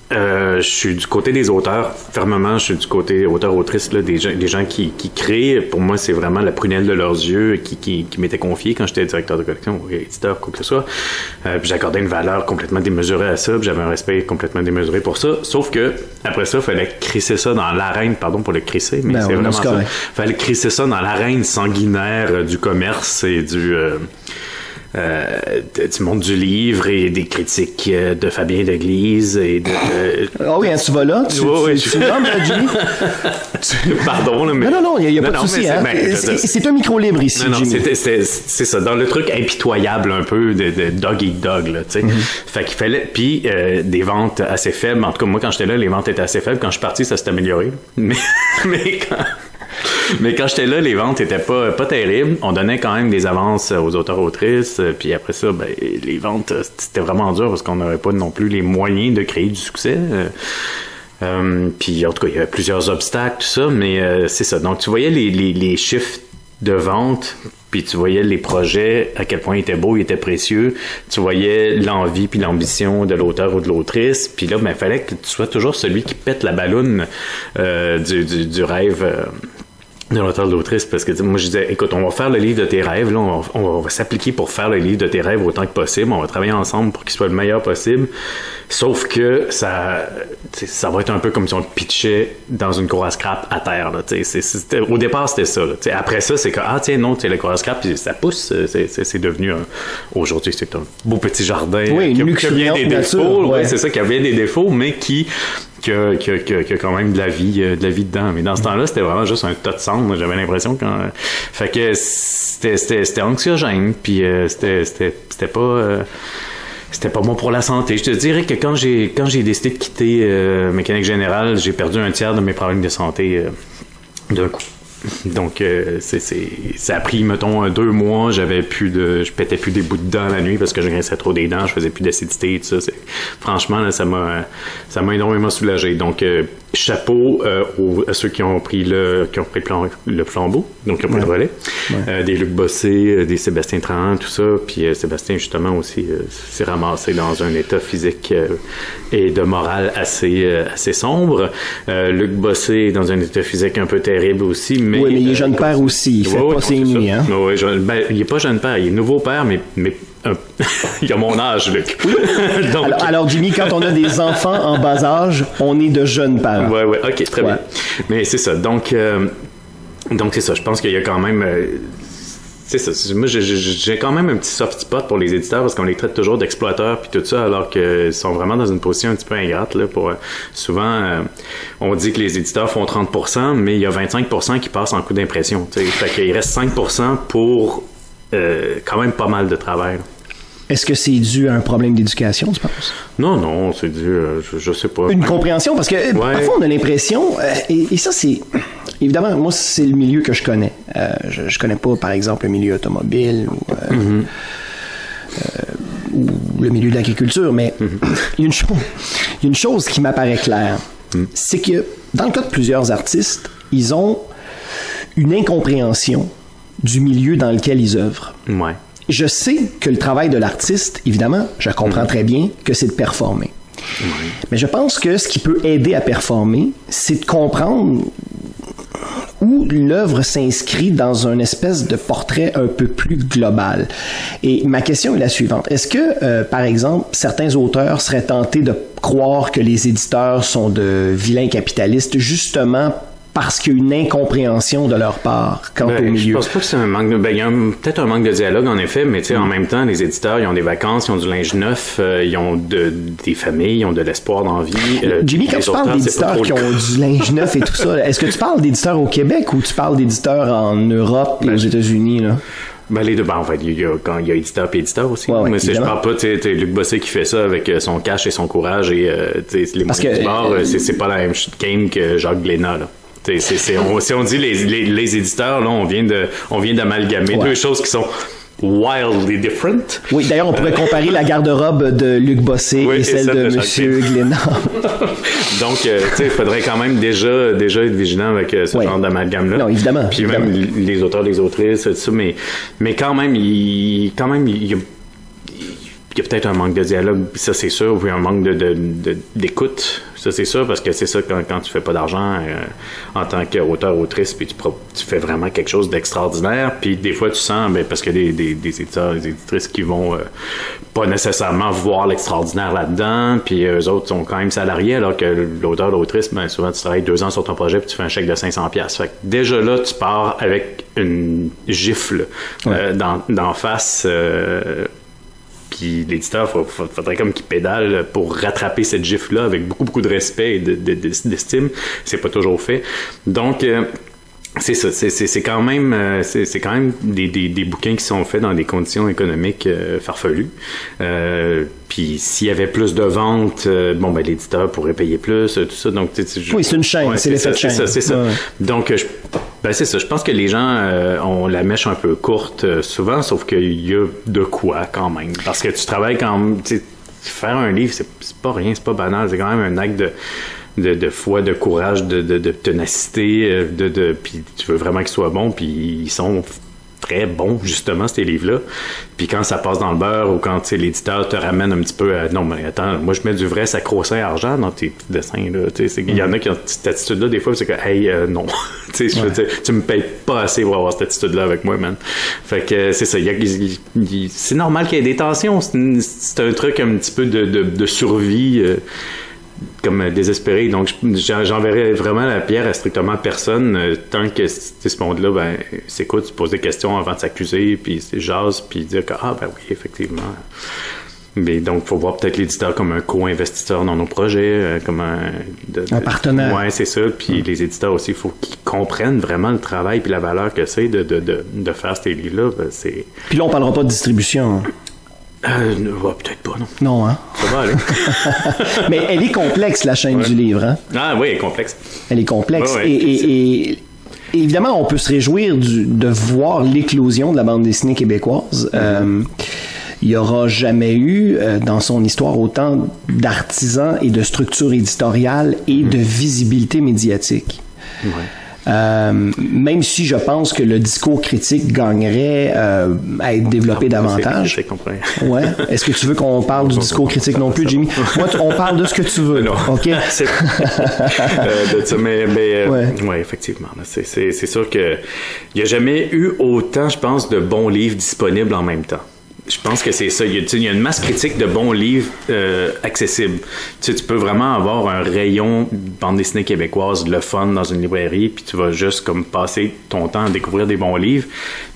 Je suis du côté des auteurs, fermement, je suis du côté auteur-autrice, là, des gens qui créent. Pour moi, c'est vraiment la prunelle de leurs yeux qui m'était confiée quand j'étais directeur de collection ou éditeur, quoi que ce soit. Puis j'accordais une valeur complètement démesurée à ça, puis j'avais un respect complètement démesuré pour ça. Sauf que, après ça, il fallait crisser ça dans l'arène, pardon pour le crisser, mais c'est vraiment ça. Fallait crisser ça dans l'arène sanguinaire du commerce et du monde du livre et des critiques de Fabien Deglise et de... Ah oui, hein, tu vas là? Tu l'aimes, Jimmy? Pardon, là, mais... Non, il n'y a pas de souci. Hein. C'est un micro libre ici, Jimmy. C'est ça, dans le truc impitoyable un peu de dog eat dog, là, tu sais. Fait qu'il fallait... Puis des ventes assez faibles. En tout cas, moi, quand j'étais là, les ventes étaient assez faibles. Quand je suis parti, ça s'est amélioré. Mais quand j'étais là, les ventes étaient pas terribles. On donnait quand même des avances aux auteurs-autrices. Puis après ça, ben, les ventes, c'était vraiment dur parce qu'on n'avait pas non plus les moyens de créer du succès. Puis en tout cas, il y avait plusieurs obstacles, tout ça. Mais c'est ça. Donc, tu voyais les chiffres de vente, puis tu voyais les projets, à quel point ils étaient beaux, ils étaient précieux. Tu voyais l'envie puis l'ambition de l'auteur ou de l'autrice. Puis là, ben, il fallait que tu sois toujours celui qui pète la balloune du rêve de l'auteur de l'autrice, parce que moi je disais, écoute, on va faire le livre de tes rêves, là, on va s'appliquer pour faire le livre de tes rêves autant que possible, on va travailler ensemble pour qu'il soit le meilleur possible, sauf que ça va être un peu comme si on le pitchait dans une cour à scrap à terre, là, au départ c'était ça, là, après ça c'est que, le cour à scrap, puis ça pousse, c'est devenu aujourd'hui c'est un beau petit jardin, qui a bien des défauts, c'est ça, qui a bien des défauts, mais qui a quand même de la vie dedans. Mais dans ce temps-là, c'était vraiment juste un tas de cendres. J'avais l'impression fait que c'était anxiogène, puis c'était pas bon pour la santé. Je te dirais que quand j'ai décidé de quitter Mécanique Générale, j'ai perdu un tiers de mes problèmes de santé d'un coup. Donc, ça a pris, mettons, 2 mois. Je pétais plus des bouts de dents la nuit parce que je grinçais trop des dents. Je faisais plus d'acidité et tout ça. Franchement, là, ça m'a énormément soulagé. Donc, chapeau à ceux qui ont pris le flambeau, donc qui ont pris le relais. Ouais. Des Luc Bossé, des Sébastien Trahan, tout ça. Puis Sébastien, justement, aussi, s'est ramassé dans un état physique et de morale assez sombre. Luc Bossé est dans un état physique un peu terrible aussi. Oui, mais il est jeune père aussi. Il fait pas ses nuits, hein? Oui, il est pas jeune père. Il est nouveau père, mais il a mon âge, Luc. Donc, alors, Jimmy, quand on a des enfants en bas âge, on est de jeunes parents. Oui, OK, très bien. Mais c'est ça. Donc c'est ça. Je pense qu'il y a quand même... c'est ça. Moi, j'ai quand même un petit soft spot pour les éditeurs parce qu'on les traite toujours d'exploiteurs puis tout ça, alors qu'ils sont vraiment dans une position un petit peu ingrate. Là, souvent, on dit que les éditeurs font 30%, mais il y a 25% qui passent en coût d'impression. Fait qu'il reste 5% pour quand même pas mal de travail. Est-ce que c'est dû à un problème d'éducation, tu penses? Non, c'est dû, je sais pas. Une compréhension, parce que parfois on a l'impression, et ça c'est... Évidemment, moi, c'est le milieu que je connais. Je connais pas, par exemple, le milieu automobile ou le milieu de l'agriculture, mais il y a une chose qui m'apparaît claire. C'est que, dans le cas de plusieurs artistes, ils ont une incompréhension du milieu dans lequel ils œuvrent. Ouais. Je sais que le travail de l'artiste, évidemment, je comprends très bien que c'est de performer. Mais je pense que ce qui peut aider à performer, c'est de comprendre où l'œuvre s'inscrit dans une espèce de portrait un peu plus global. Et ma question est la suivante. Est-ce que, par exemple, certains auteurs seraient tentés de croire que les éditeurs sont de vilains capitalistes justement parce qu'il y a une incompréhension de leur part quant au milieu? Je pense pas que c'est un manque de... il y a peut-être un manque de dialogue, en effet, mais tu sais, en même temps, les éditeurs, ils ont des vacances, ils ont du linge neuf, ils ont des familles, ils ont de l'espoir dans la vie. Jimmy, quand tu parles d'éditeurs qui ont du linge neuf et tout ça, est-ce que tu parles d'éditeurs au Québec ou tu parles d'éditeurs en Europe et aux États-Unis, là? Les deux, en fait, il y a éditeur et éditeur aussi. Ouais, mais je parle pas, tu sais, Luc Bossé qui fait ça avec son cash et son courage et les moyens du bord, c'est pas la même game que Jacques Glénat, là. Si on dit les éditeurs, là, on vient d'amalgamer deux choses qui sont wildly different. Oui, d'ailleurs, on pourrait comparer la garde-robe de Luc Bossé et celle de M. Glénat. Donc, tu sais, il faudrait quand même déjà être vigilant avec ce genre d'amalgame-là. Non, évidemment. Puis même les auteurs, les autrices, tout ça, mais quand même, il y a peut-être un manque de dialogue, ça c'est sûr, ou un manque d'écoute, ça c'est sûr, parce que c'est ça quand tu fais pas d'argent en tant qu'auteur-autrice, puis tu fais vraiment quelque chose d'extraordinaire, puis des fois tu sens, parce que des éditeurs, des éditrices qui vont pas nécessairement voir l'extraordinaire là-dedans, puis eux autres sont quand même salariés, alors que l'auteur-l'autrice, souvent tu travailles 2 ans sur ton projet, puis tu fais un chèque de 500$. Fait que déjà là, tu pars avec une gifle d'en face. Puis l'éditeur, faudrait comme qu'il pédale pour rattraper cette gifle-là avec beaucoup de respect et d'estime. C'est pas toujours fait. Donc, c'est ça. C'est quand même des bouquins qui sont faits dans des conditions économiques farfelues. Puis s'il y avait plus de ventes, l'éditeur pourrait payer plus, tout ça. Donc, oui, c'est une chaîne, c'est l'effet de chaîne. C'est ça. Ouais. Donc, c'est ça. Je pense que les gens ont la mèche un peu courte souvent, sauf qu'il y a de quoi quand même. Parce que tu travailles quand même... Faire un livre, c'est pas rien, c'est pas banal. C'est quand même un acte de foi, de courage, de ténacité, puis tu veux vraiment qu'ils soient bons, puis ils sont très bons, justement, ces livres-là. Puis quand ça passe dans le beurre ou quand l'éditeur te ramène un petit peu à « Non, mais attends, moi, je mets du vrai sacro-saint argent dans tes petits dessins. » Il y en a qui ont cette attitude-là, des fois, c'est que « Hey, non. » Tu me payes pas assez pour avoir cette attitude-là avec moi, man. Fait que c'est ça. C'est normal qu'il y ait des tensions. C'est un truc un petit peu de survie comme désespéré. Donc, j'enverrais vraiment la pierre à strictement personne tant que ce monde-là, s'écoute, se pose des questions avant de s'accuser, puis jase, puis dire que, oui, effectivement. Mais donc, il faut voir peut-être l'éditeur comme un co-investisseur dans nos projets, comme un partenaire. Oui, c'est ça. Puis les éditeurs aussi, il faut qu'ils comprennent vraiment le travail puis la valeur que c'est de faire ces livres-là. Puis là, on parlera pas de distribution. Peut-être pas, non. Non, hein? Ça va aller. Mais elle est complexe, la chaîne du livre, hein? Ah oui, elle est complexe. Elle est complexe. Ouais, et évidemment, on peut se réjouir de voir l'éclosion de la bande dessinée québécoise. Il n'y aura jamais eu, dans son histoire, autant d'artisans et de structures éditoriales et de visibilité médiatique. Ouais. Même si je pense que le discours critique gagnerait à être développé davantage. Ouais. Est-ce que tu veux qu'on parle du discours critique non plus, Jimmy? Moi, on parle de ce que tu veux. Non. OK? Ouais, effectivement. C'est sûr que il n'y a jamais eu autant, je pense, de bons livres disponibles en même temps. Je pense que c'est ça. Il y a une masse critique de bons livres accessibles. Tu peux vraiment avoir un rayon bande dessinée québécoise, le fun, dans une librairie, puis tu vas juste comme passer ton temps à découvrir des bons livres.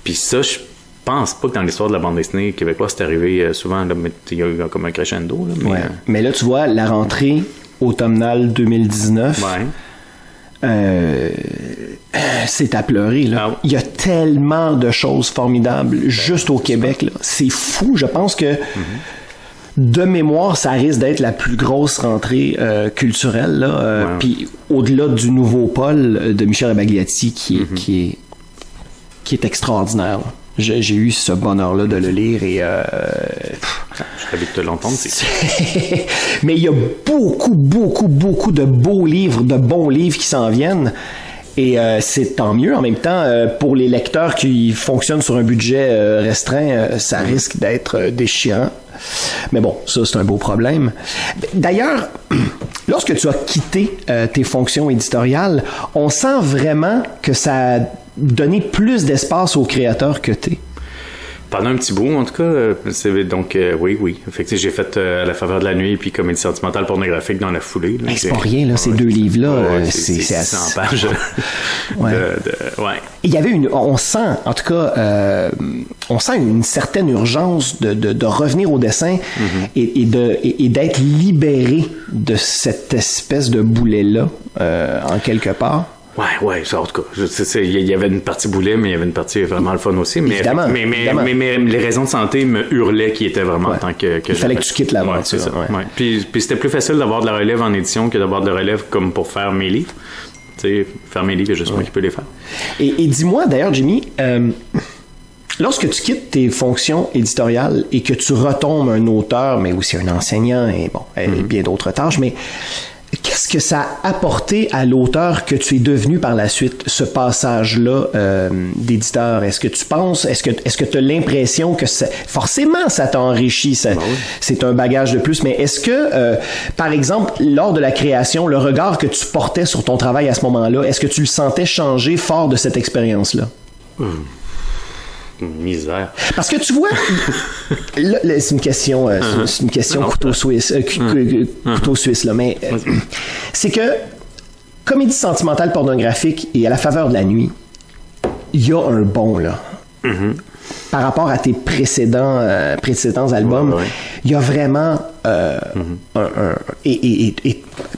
Puis ça, je pense pas que dans l'histoire de la bande dessinée québécoise, c'est arrivé souvent. Là, il y a eu comme un crescendo. Là, mais là, tu vois, la rentrée automnale 2019... c'est à pleurer, là. Ah. Il y a tellement de choses formidables juste au Québec, là. C'est fou. Je pense que de mémoire, ça risque d'être la plus grosse rentrée culturelle, là. Puis au-delà du nouveau pôle de Michel Abagliati qui est extraordinaire, là. J'ai eu ce bonheur-là de le lire et je serais de te l'entendre. Mais il y a beaucoup de beaux livres, de bons livres qui s'en viennent. Et c'est tant mieux. En même temps, pour les lecteurs qui fonctionnent sur un budget restreint, ça risque d'être déchirant. Mais bon, ça, c'est un beau problème. D'ailleurs, lorsque tu as quitté tes fonctions éditoriales, on sent vraiment que ça a donné plus d'espace aux créateurs que t'es. Pendant un petit bout, en tout cas. Donc, oui. Effectivement, j'ai fait À la faveur de la nuit puis Comédie sentimentale pornographique dans la foulée. Là, c'est pas rien, là, ces deux livres-là. C'est 100 pages. Ouais. Il y avait on sent, en tout cas, on sent une certaine urgence de revenir au dessin et d'être libéré de cette espèce de boulet-là, en quelque part. Ouais, ça, en tout cas. Il y avait une partie boulet, mais il y avait une partie vraiment le fun aussi. Mais, évidemment. Mais les raisons de santé me hurlaient qui étaient vraiment en tant que il fallait que tu quittes l'aventure. C'est ça. Ouais. Puis c'était plus facile d'avoir de la relève en édition que d'avoir de la relève comme pour faire mes livres. Tu sais, faire mes livres, il y a juste moi qui peux les faire. Et dis-moi, d'ailleurs, Jimmy, lorsque tu quittes tes fonctions éditoriales et que tu retombes un auteur, mais aussi un enseignant et bien d'autres tâches, mais qu'est-ce que ça a apporté à l'auteur que tu es devenu par la suite, ce passage-là d'éditeur? Est-ce que tu penses, est-ce que tu as l'impression que forcément ça t'a enrichi, c'est un bagage de plus, mais est-ce que, par exemple, lors de la création, le regard que tu portais sur ton travail à ce moment-là, est-ce que tu le sentais changer fort de cette expérience-là? Misère. Parce que tu vois, là, c'est une question, couteau suisse, couteau suisse là, mais c'est que Comédie sentimentale pornographique et À la faveur de la nuit, il y a un bond là. Par rapport à tes précédents albums, il y a vraiment et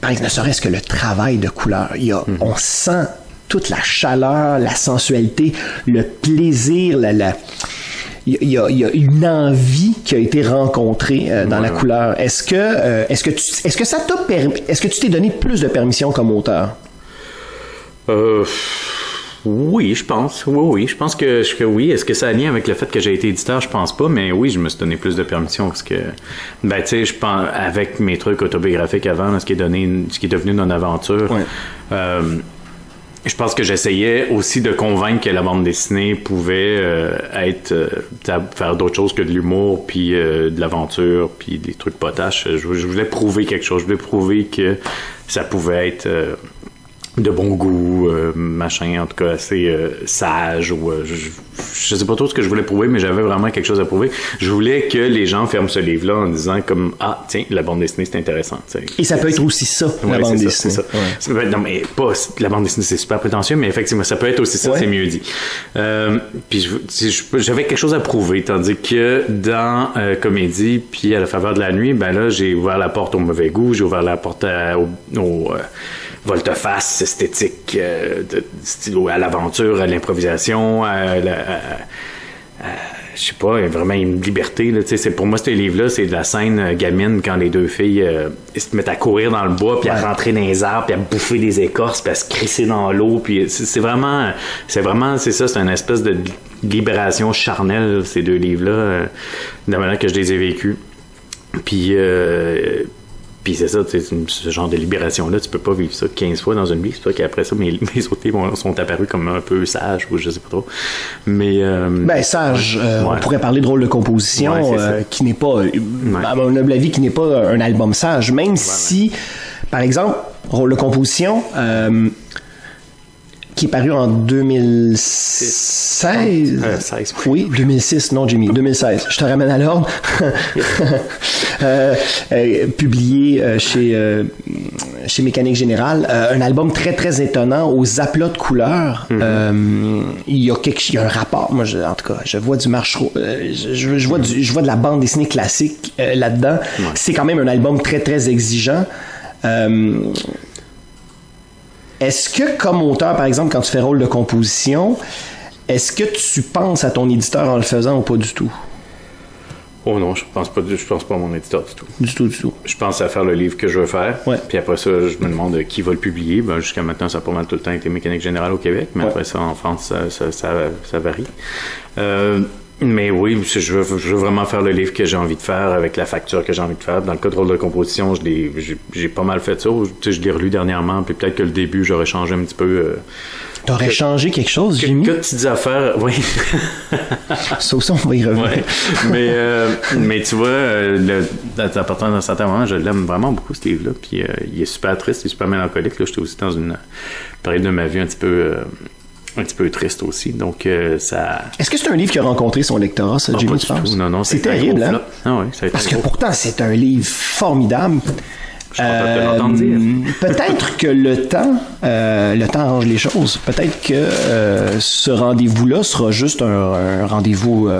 par exemple, ne serait-ce que le travail de couleur, on sent toute la chaleur, la sensualité, le plaisir, il y a une envie qui a été rencontrée dans la couleur. Est-ce que ça t'a permis, est-ce que tu t'es donné plus de permission comme auteur? Oui, je pense. Oui, je pense que oui. Est-ce que ça a lien avec le fait que j'ai été éditeur? Je pense pas, mais oui, je me suis donné plus de permission parce que, tu sais, je pense, avec mes trucs autobiographiques avant, là, ce qui est devenu une aventure, je pense que j'essayais aussi de convaincre que la bande dessinée pouvait faire d'autres choses que de l'humour, puis de l'aventure, puis des trucs potaches. Je voulais prouver quelque chose. Je voulais prouver que ça pouvait être de bon goût, machin, en tout cas assez sage, ou je sais pas trop ce que je voulais prouver, mais j'avais vraiment quelque chose à prouver. Je voulais que les gens ferment ce livre-là en disant comme tiens, la bande dessinée c'est intéressant. T'sais. Et ça peut être aussi ça, la bande dessinée. C'est ça. Ouais. Non mais pas la bande dessinée, c'est super prétentieux, mais effectivement ça peut être aussi ça, c'est mieux dit. Puis j'avais quelque chose à prouver, tandis que dans Comédie puis À la faveur de la nuit, ben là j'ai ouvert la porte au mauvais goût, j'ai ouvert la porte au volte-face esthétique, à l'aventure, à l'improvisation, je sais pas, vraiment une liberté, là. Tu sais, pour moi, ce livre-là, c'est de la scène gamine quand les deux filles se mettent à courir dans le bois, puis à rentrer dans les arbres, puis à bouffer des écorces, puis à se crisser dans l'eau, puis c'est vraiment, c'est ça, c'est une espèce de libération charnelle, ces deux livres-là, de la manière que je les ai vécus. Puis c'est ça, ce genre de libération-là, tu peux pas vivre ça 15 fois dans une vie. C'est pour ça qu'après ça, mes autres livres sont apparus comme un peu sages, ou je sais pas trop. Mais sage, on pourrait parler de rôle de composition, qui n'est pas, à mon humble avis, qui n'est pas un album sage, même si, par exemple, rôle de composition, qui est paru en 2016. 16. Oui, 2006, non, Jimmy, 2016. Je te ramène à l'ordre. Publié chez Mécanique Générale. Un album très, très étonnant, aux aplats de couleurs. Il y a un rapport. Moi, en tout cas, je vois du marche... je vois de la bande dessinée classique là-dedans. Ouais. C'est quand même un album très, très exigeant. Est-ce que, comme auteur, par exemple, quand tu fais rôle de composition, est-ce que tu penses à ton éditeur en le faisant ou pas du tout? Oh non, je pense pas à mon éditeur du tout. Du tout. Je pense à faire le livre que je veux faire. Ouais. Puis après ça, je me demande qui va le publier. Jusqu'à maintenant, ça a pas mal tout le temps été Mécanique Générale au Québec, mais après ça, en France, ça varie. Mais oui, je veux vraiment faire le livre que j'ai envie de faire avec la facture que j'ai envie de faire. Dans le cas de rôle de composition, j'ai pas mal fait ça. Je l'ai relu dernièrement, puis peut-être que le début, j'aurais changé un petit peu. T'aurais changé quelque chose, Jimmy? Quelques petites affaires, oui. Sauf ça, on va y revenir. Ouais. Mais tu vois, à partir d'un certain moment, je l'aime vraiment beaucoup, ce livre-là. Puis il est super triste, il est super mélancolique. Là, j'étais aussi dans une période de ma vie un petit peu triste aussi, donc ça... Est-ce que c'est un livre qui a rencontré son lectorat, ça, Jimmy, tu penses? Non, c'est terrible, hein? Ah oui, ça a été parce que pourtant, c'est un livre formidable. Je suis content de l'entendre dire. Peut-être que le temps arrange les choses. Peut-être que ce rendez-vous-là sera juste un rendez-vous...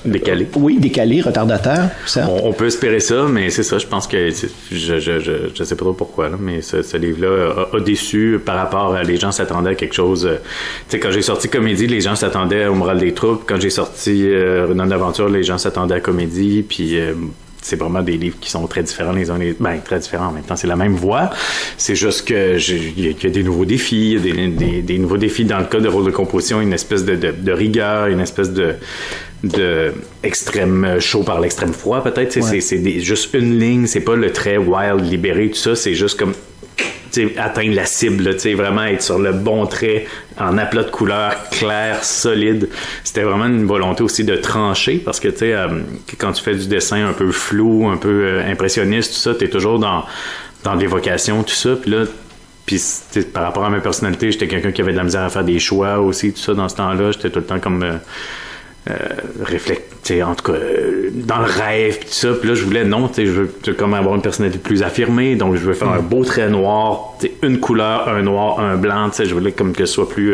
décalé. Oui, décalé, retardataire. On peut espérer ça, mais c'est ça, je pense que... Je sais pas trop pourquoi, là, mais ce livre-là a déçu par rapport à... Les gens s'attendaient à quelque chose... tu sais, quand j'ai sorti Comédie, les gens s'attendaient au Moral des troupes. Quand j'ai sorti Renan d'Aventure, les gens s'attendaient à Comédie, puis... c'est vraiment des livres qui sont très différents les uns les autres. Ben, très différents en même temps, c'est la même voix. C'est juste que il y a des nouveaux défis, il y a des nouveaux défis dans le cas de rôle de composition, une espèce de rigueur, une espèce de extrême chaud par l'extrême froid, peut-être. Ouais. C'est juste une ligne, c'est pas le trait wild, libéré, tout ça, c'est juste comme atteindre la cible, vraiment être sur le bon trait en aplat de couleur clair, solide. C'était vraiment une volonté aussi de trancher parce que quand tu fais du dessin un peu flou, un peu impressionniste, tout ça, t'es toujours dans l'évocation, tout ça. Puis là, par rapport à ma personnalité, j'étais quelqu'un qui avait de la misère à faire des choix aussi, tout ça, dans ce temps-là. J'étais tout le temps comme... en tout cas dans le rêve pis tout ça, puis là je voulais je veux comme avoir une personnalité plus affirmée, donc je veux faire un beau trait noir, une couleur, un noir, un blanc, je voulais comme que ce soit plus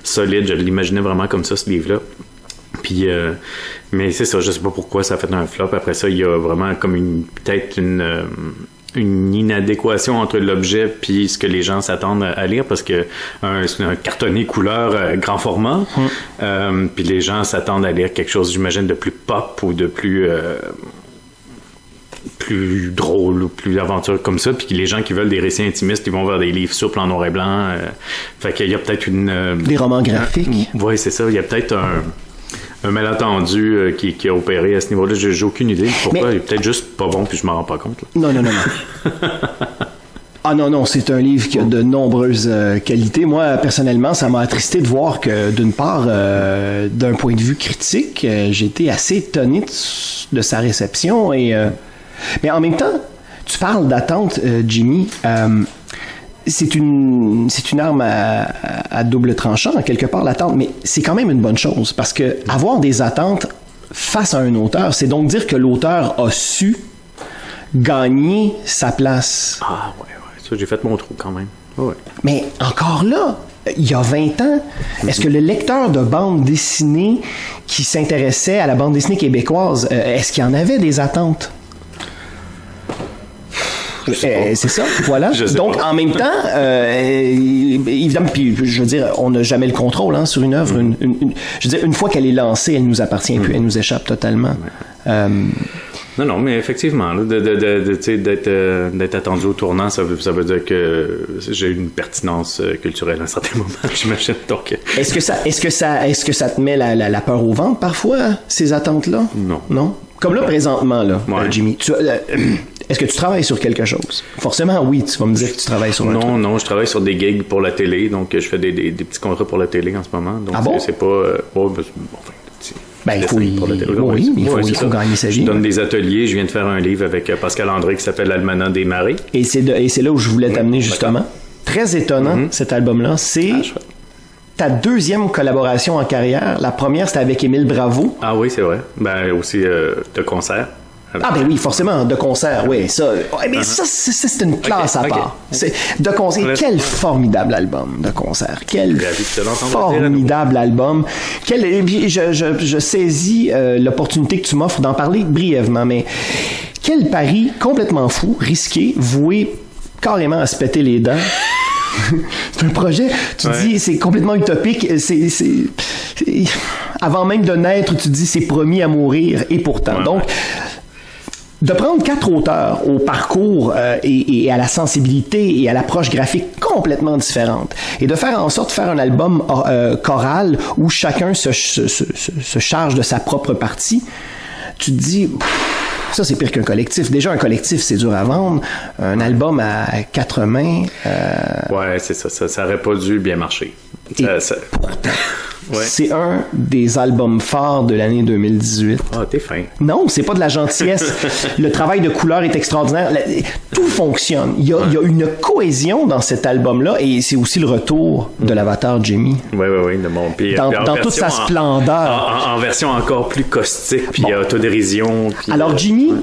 solide, je l'imaginais vraiment comme ça, ce livre-là. Puis mais c'est ça, je sais pas pourquoi ça a fait un flop. Après ça, il y a vraiment comme peut-être une inadéquation entre l'objet puis ce que les gens s'attendent à lire, parce que c'est un cartonné couleur grand format, puis les gens s'attendent à lire quelque chose, j'imagine, de plus pop ou de plus drôle ou plus aventure comme ça, puis les gens qui veulent des récits intimistes, ils vont vers des livres souples en noir et blanc. Fait qu'il y a peut-être des romans graphiques. Oui, c'est ça. Il y a peut-être un malentendu qui a opéré à ce niveau-là. J'ai aucune idée pourquoi. Il est peut-être juste pas bon puis je m'en rends pas compte. Là. Non. Ah non, c'est un livre qui a de nombreuses qualités. Moi, personnellement, ça m'a attristé de voir que, d'une part, d'un point de vue critique, j'ai été assez étonné de sa réception. Mais en même temps, tu parles d'attente, Jimmy. C'est une arme à double tranchant, en quelque part, l'attente, mais c'est quand même une bonne chose, parce que avoir des attentes face à un auteur, c'est donc dire que l'auteur a su gagner sa place. Ah ouais, ça, j'ai fait mon trou quand même. Ouais. Mais encore là, il y a 20 ans, est-ce que le lecteur de bande dessinée qui s'intéressait à la bande dessinée québécoise, est-ce qu'il y en avait des attentes? C'est ça, voilà. Donc, pas. en même temps, évidemment, puis je veux dire, on n'a jamais le contrôle hein, sur une œuvre. Je veux dire, une fois qu'elle est lancée, elle nous appartient, puis elle nous échappe totalement. Non, mais effectivement, là, d'être attendu au tournant, ça veut dire que j'ai une pertinence culturelle à un certain moment, j'imagine. Donc, est-ce que ça te met la peur au ventre parfois, ces attentes-là? Non. Comme là, présentement, là, Jimmy, est-ce que tu travailles sur quelque chose? Forcément, oui, tu vas me dire que tu travailles sur un truc. Non, je travaille sur des gigs pour la télé, donc je fais des petits contrats pour la télé en ce moment. Donc, c'est pas... il faut gagner sa vie. Je donne des ateliers. Je viens de faire un livre avec Pascal André qui s'appelle L'Almanach des marées. Et c'est là où je voulais t'amener justement. Très étonnant, cet album-là. C'est ta deuxième collaboration en carrière. La première, c'était avec Émile Bravo. Ah oui, c'est vrai. Aussi de concert. Ah ben oui, forcément, de concert, oui, ça. Mais ça, c'est une classe à part. C'est de concert. Quel formidable album de concert. Quel formidable album. Je saisis l'opportunité que tu m'offres d'en parler brièvement, mais quel pari complètement fou, risqué, voué carrément à se péter les dents. C'est un projet, tu dis, c'est complètement utopique, avant même de naître, tu dis, c'est promis à mourir, et pourtant. Donc, de prendre 4 auteurs au parcours et à la sensibilité et à l'approche graphique complètement différente et de faire en sorte de faire un album choral où chacun se charge de sa propre partie, tu te dis... Ça, c'est pire qu'un collectif. Déjà, un collectif, c'est dur à vendre. Un album à 4 mains... Ouais, c'est ça. Ça aurait pas dû bien marcher. Pourtant, c'est un des albums phares de l'année 2018. Ah, t'es fin. Non, c'est pas de la gentillesse. Le travail de couleur est extraordinaire. Tout fonctionne. Il y a une cohésion dans cet album-là et c'est aussi le retour de l'avatar Jimmy. Oui. Dans toute sa splendeur. En version encore plus caustique, puis autodérision. Puis alors, Jimmy,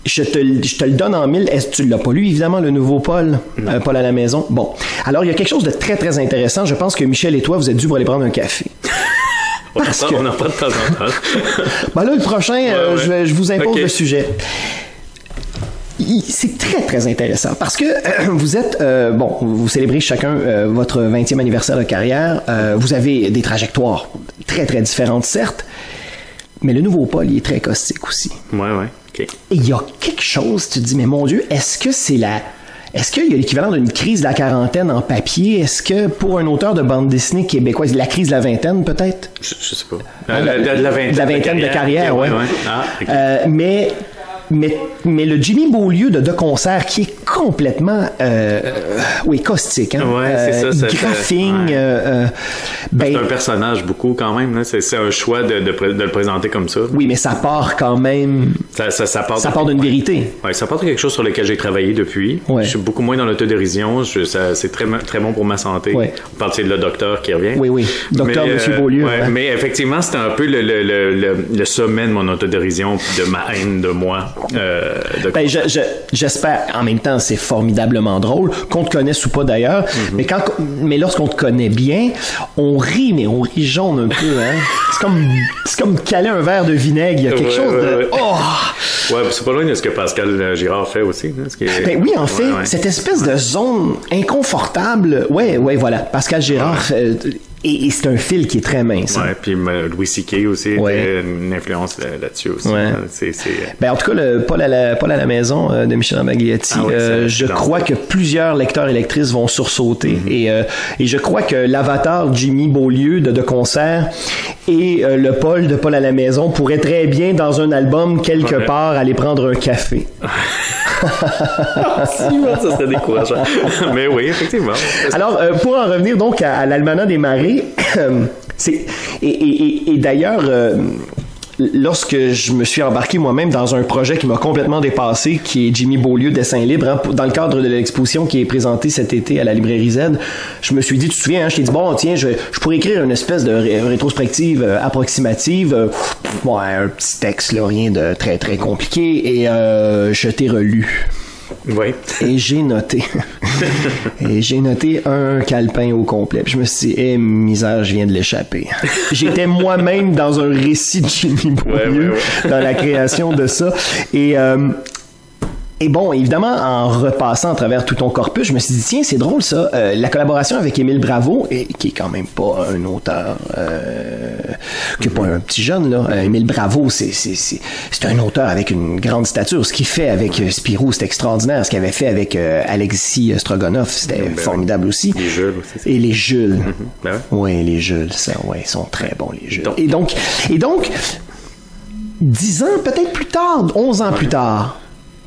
je te le donne en mille. Est-ce que tu l'as pas lu, évidemment, le nouveau Paul? Paul à la maison. Bon. Alors, il y a quelque chose de très, très intéressant. Je pense que Michel et toi, vous êtes dû pour aller prendre un café. On en prend de temps en temps. Là, le prochain, je vous impose le sujet. C'est très, très intéressant parce que vous êtes, vous célébrez chacun votre 20e anniversaire de carrière. Vous avez des trajectoires très, très différentes, certes, mais le nouveau Paul, il est très caustique aussi. Ouais, OK. Et il y a quelque chose, tu te dis, mais mon Dieu, est-ce qu'il y a l'équivalent d'une crise de la quarantaine en papier? Est-ce que pour un auteur de bande dessinée québécoise, la crise de la vingtaine peut-être? Je sais pas. De la vingtaine de carrière, ouais. Ah, okay. Mais le Jimmy Beaulieu de concert qui est complètement caustique, hein? C'est ça. Graphing. C'est un personnage beaucoup quand même. Là. C'est un choix de le présenter comme ça. Oui, mais ça part quand même. Ça part d'une vérité. Oui, ça part de quelque chose sur lequel j'ai travaillé depuis. Ouais. Je suis beaucoup moins dans l'autodérision. C'est très, très bon pour ma santé. Ouais. On parle de le docteur qui revient. Oui. Docteur Monsieur Beaulieu. Ouais. Mais effectivement, c'était un peu le sommet de mon autodérision, de ma haine de moi. J'espère. En même temps, c'est formidablement drôle, qu'on te connaisse ou pas d'ailleurs. Mm-hmm. Mais lorsqu'on te connaît bien, on rit, mais on rit jaune un peu. Hein? C'est comme caler un verre de vinaigre. Il y a quelque chose de. Oh! Ouais, c'est pas loin de ce que Pascal Girard fait aussi. Hein, oui, en fait, cette espèce de zone inconfortable. Ouais, voilà. Pascal Girard. Et c'est un fil qui est très mince. Ouais, puis Louis C.K. aussi était une influence là-dessus aussi. Ouais. Ben, en tout cas, Paul à la maison de Michel Amagliati, je crois que plusieurs lecteurs et lectrices vont sursauter. Mm-hmm. Et je crois que l'avatar Jimmy Beaulieu de concert et le Paul de Paul à la maison pourraient très bien, dans un album, quelque part, aller prendre un café. Ça serait décourageant. Mais oui, effectivement. Alors, pour en revenir donc à l'Almanach des marées, et d'ailleurs, lorsque je me suis embarqué moi-même dans un projet qui m'a complètement dépassé, qui est Jimmy Beaulieu Dessin libre, hein, dans le cadre de l'exposition qui est présentée cet été à la librairie Z, je me suis dit, tu te souviens, je t'ai dit, bon, tiens, je pourrais écrire une espèce de rétrospective approximative, un petit texte, là, rien de très, très compliqué, et je t'ai relu. Oui. Et j'ai noté. Un calepin au complet. Puis je me suis dit, misère, je viens de l'échapper. J'étais moi-même dans un récit de Jimmy Beaulieu, dans la création de ça. Et Et bon, évidemment, en repassant à travers tout ton corpus, je me suis dit, tiens, c'est drôle ça, la collaboration avec Émile Bravo, qui est quand même pas un auteur, qui est pas un petit jeune, là. Émile Bravo, c'est un auteur avec une grande stature. Ce qu'il fait avec Spirou, c'est extraordinaire. Ce qu'il avait fait avec Alexis Strogonoff, c'était formidable aussi. Les Jules aussi. Et les Jules. Ben ouais. Oui, les Jules, ça, ouais, ils sont très bons, les Jules. Et donc, 10 ans, peut-être plus tard, 11 ans plus tard,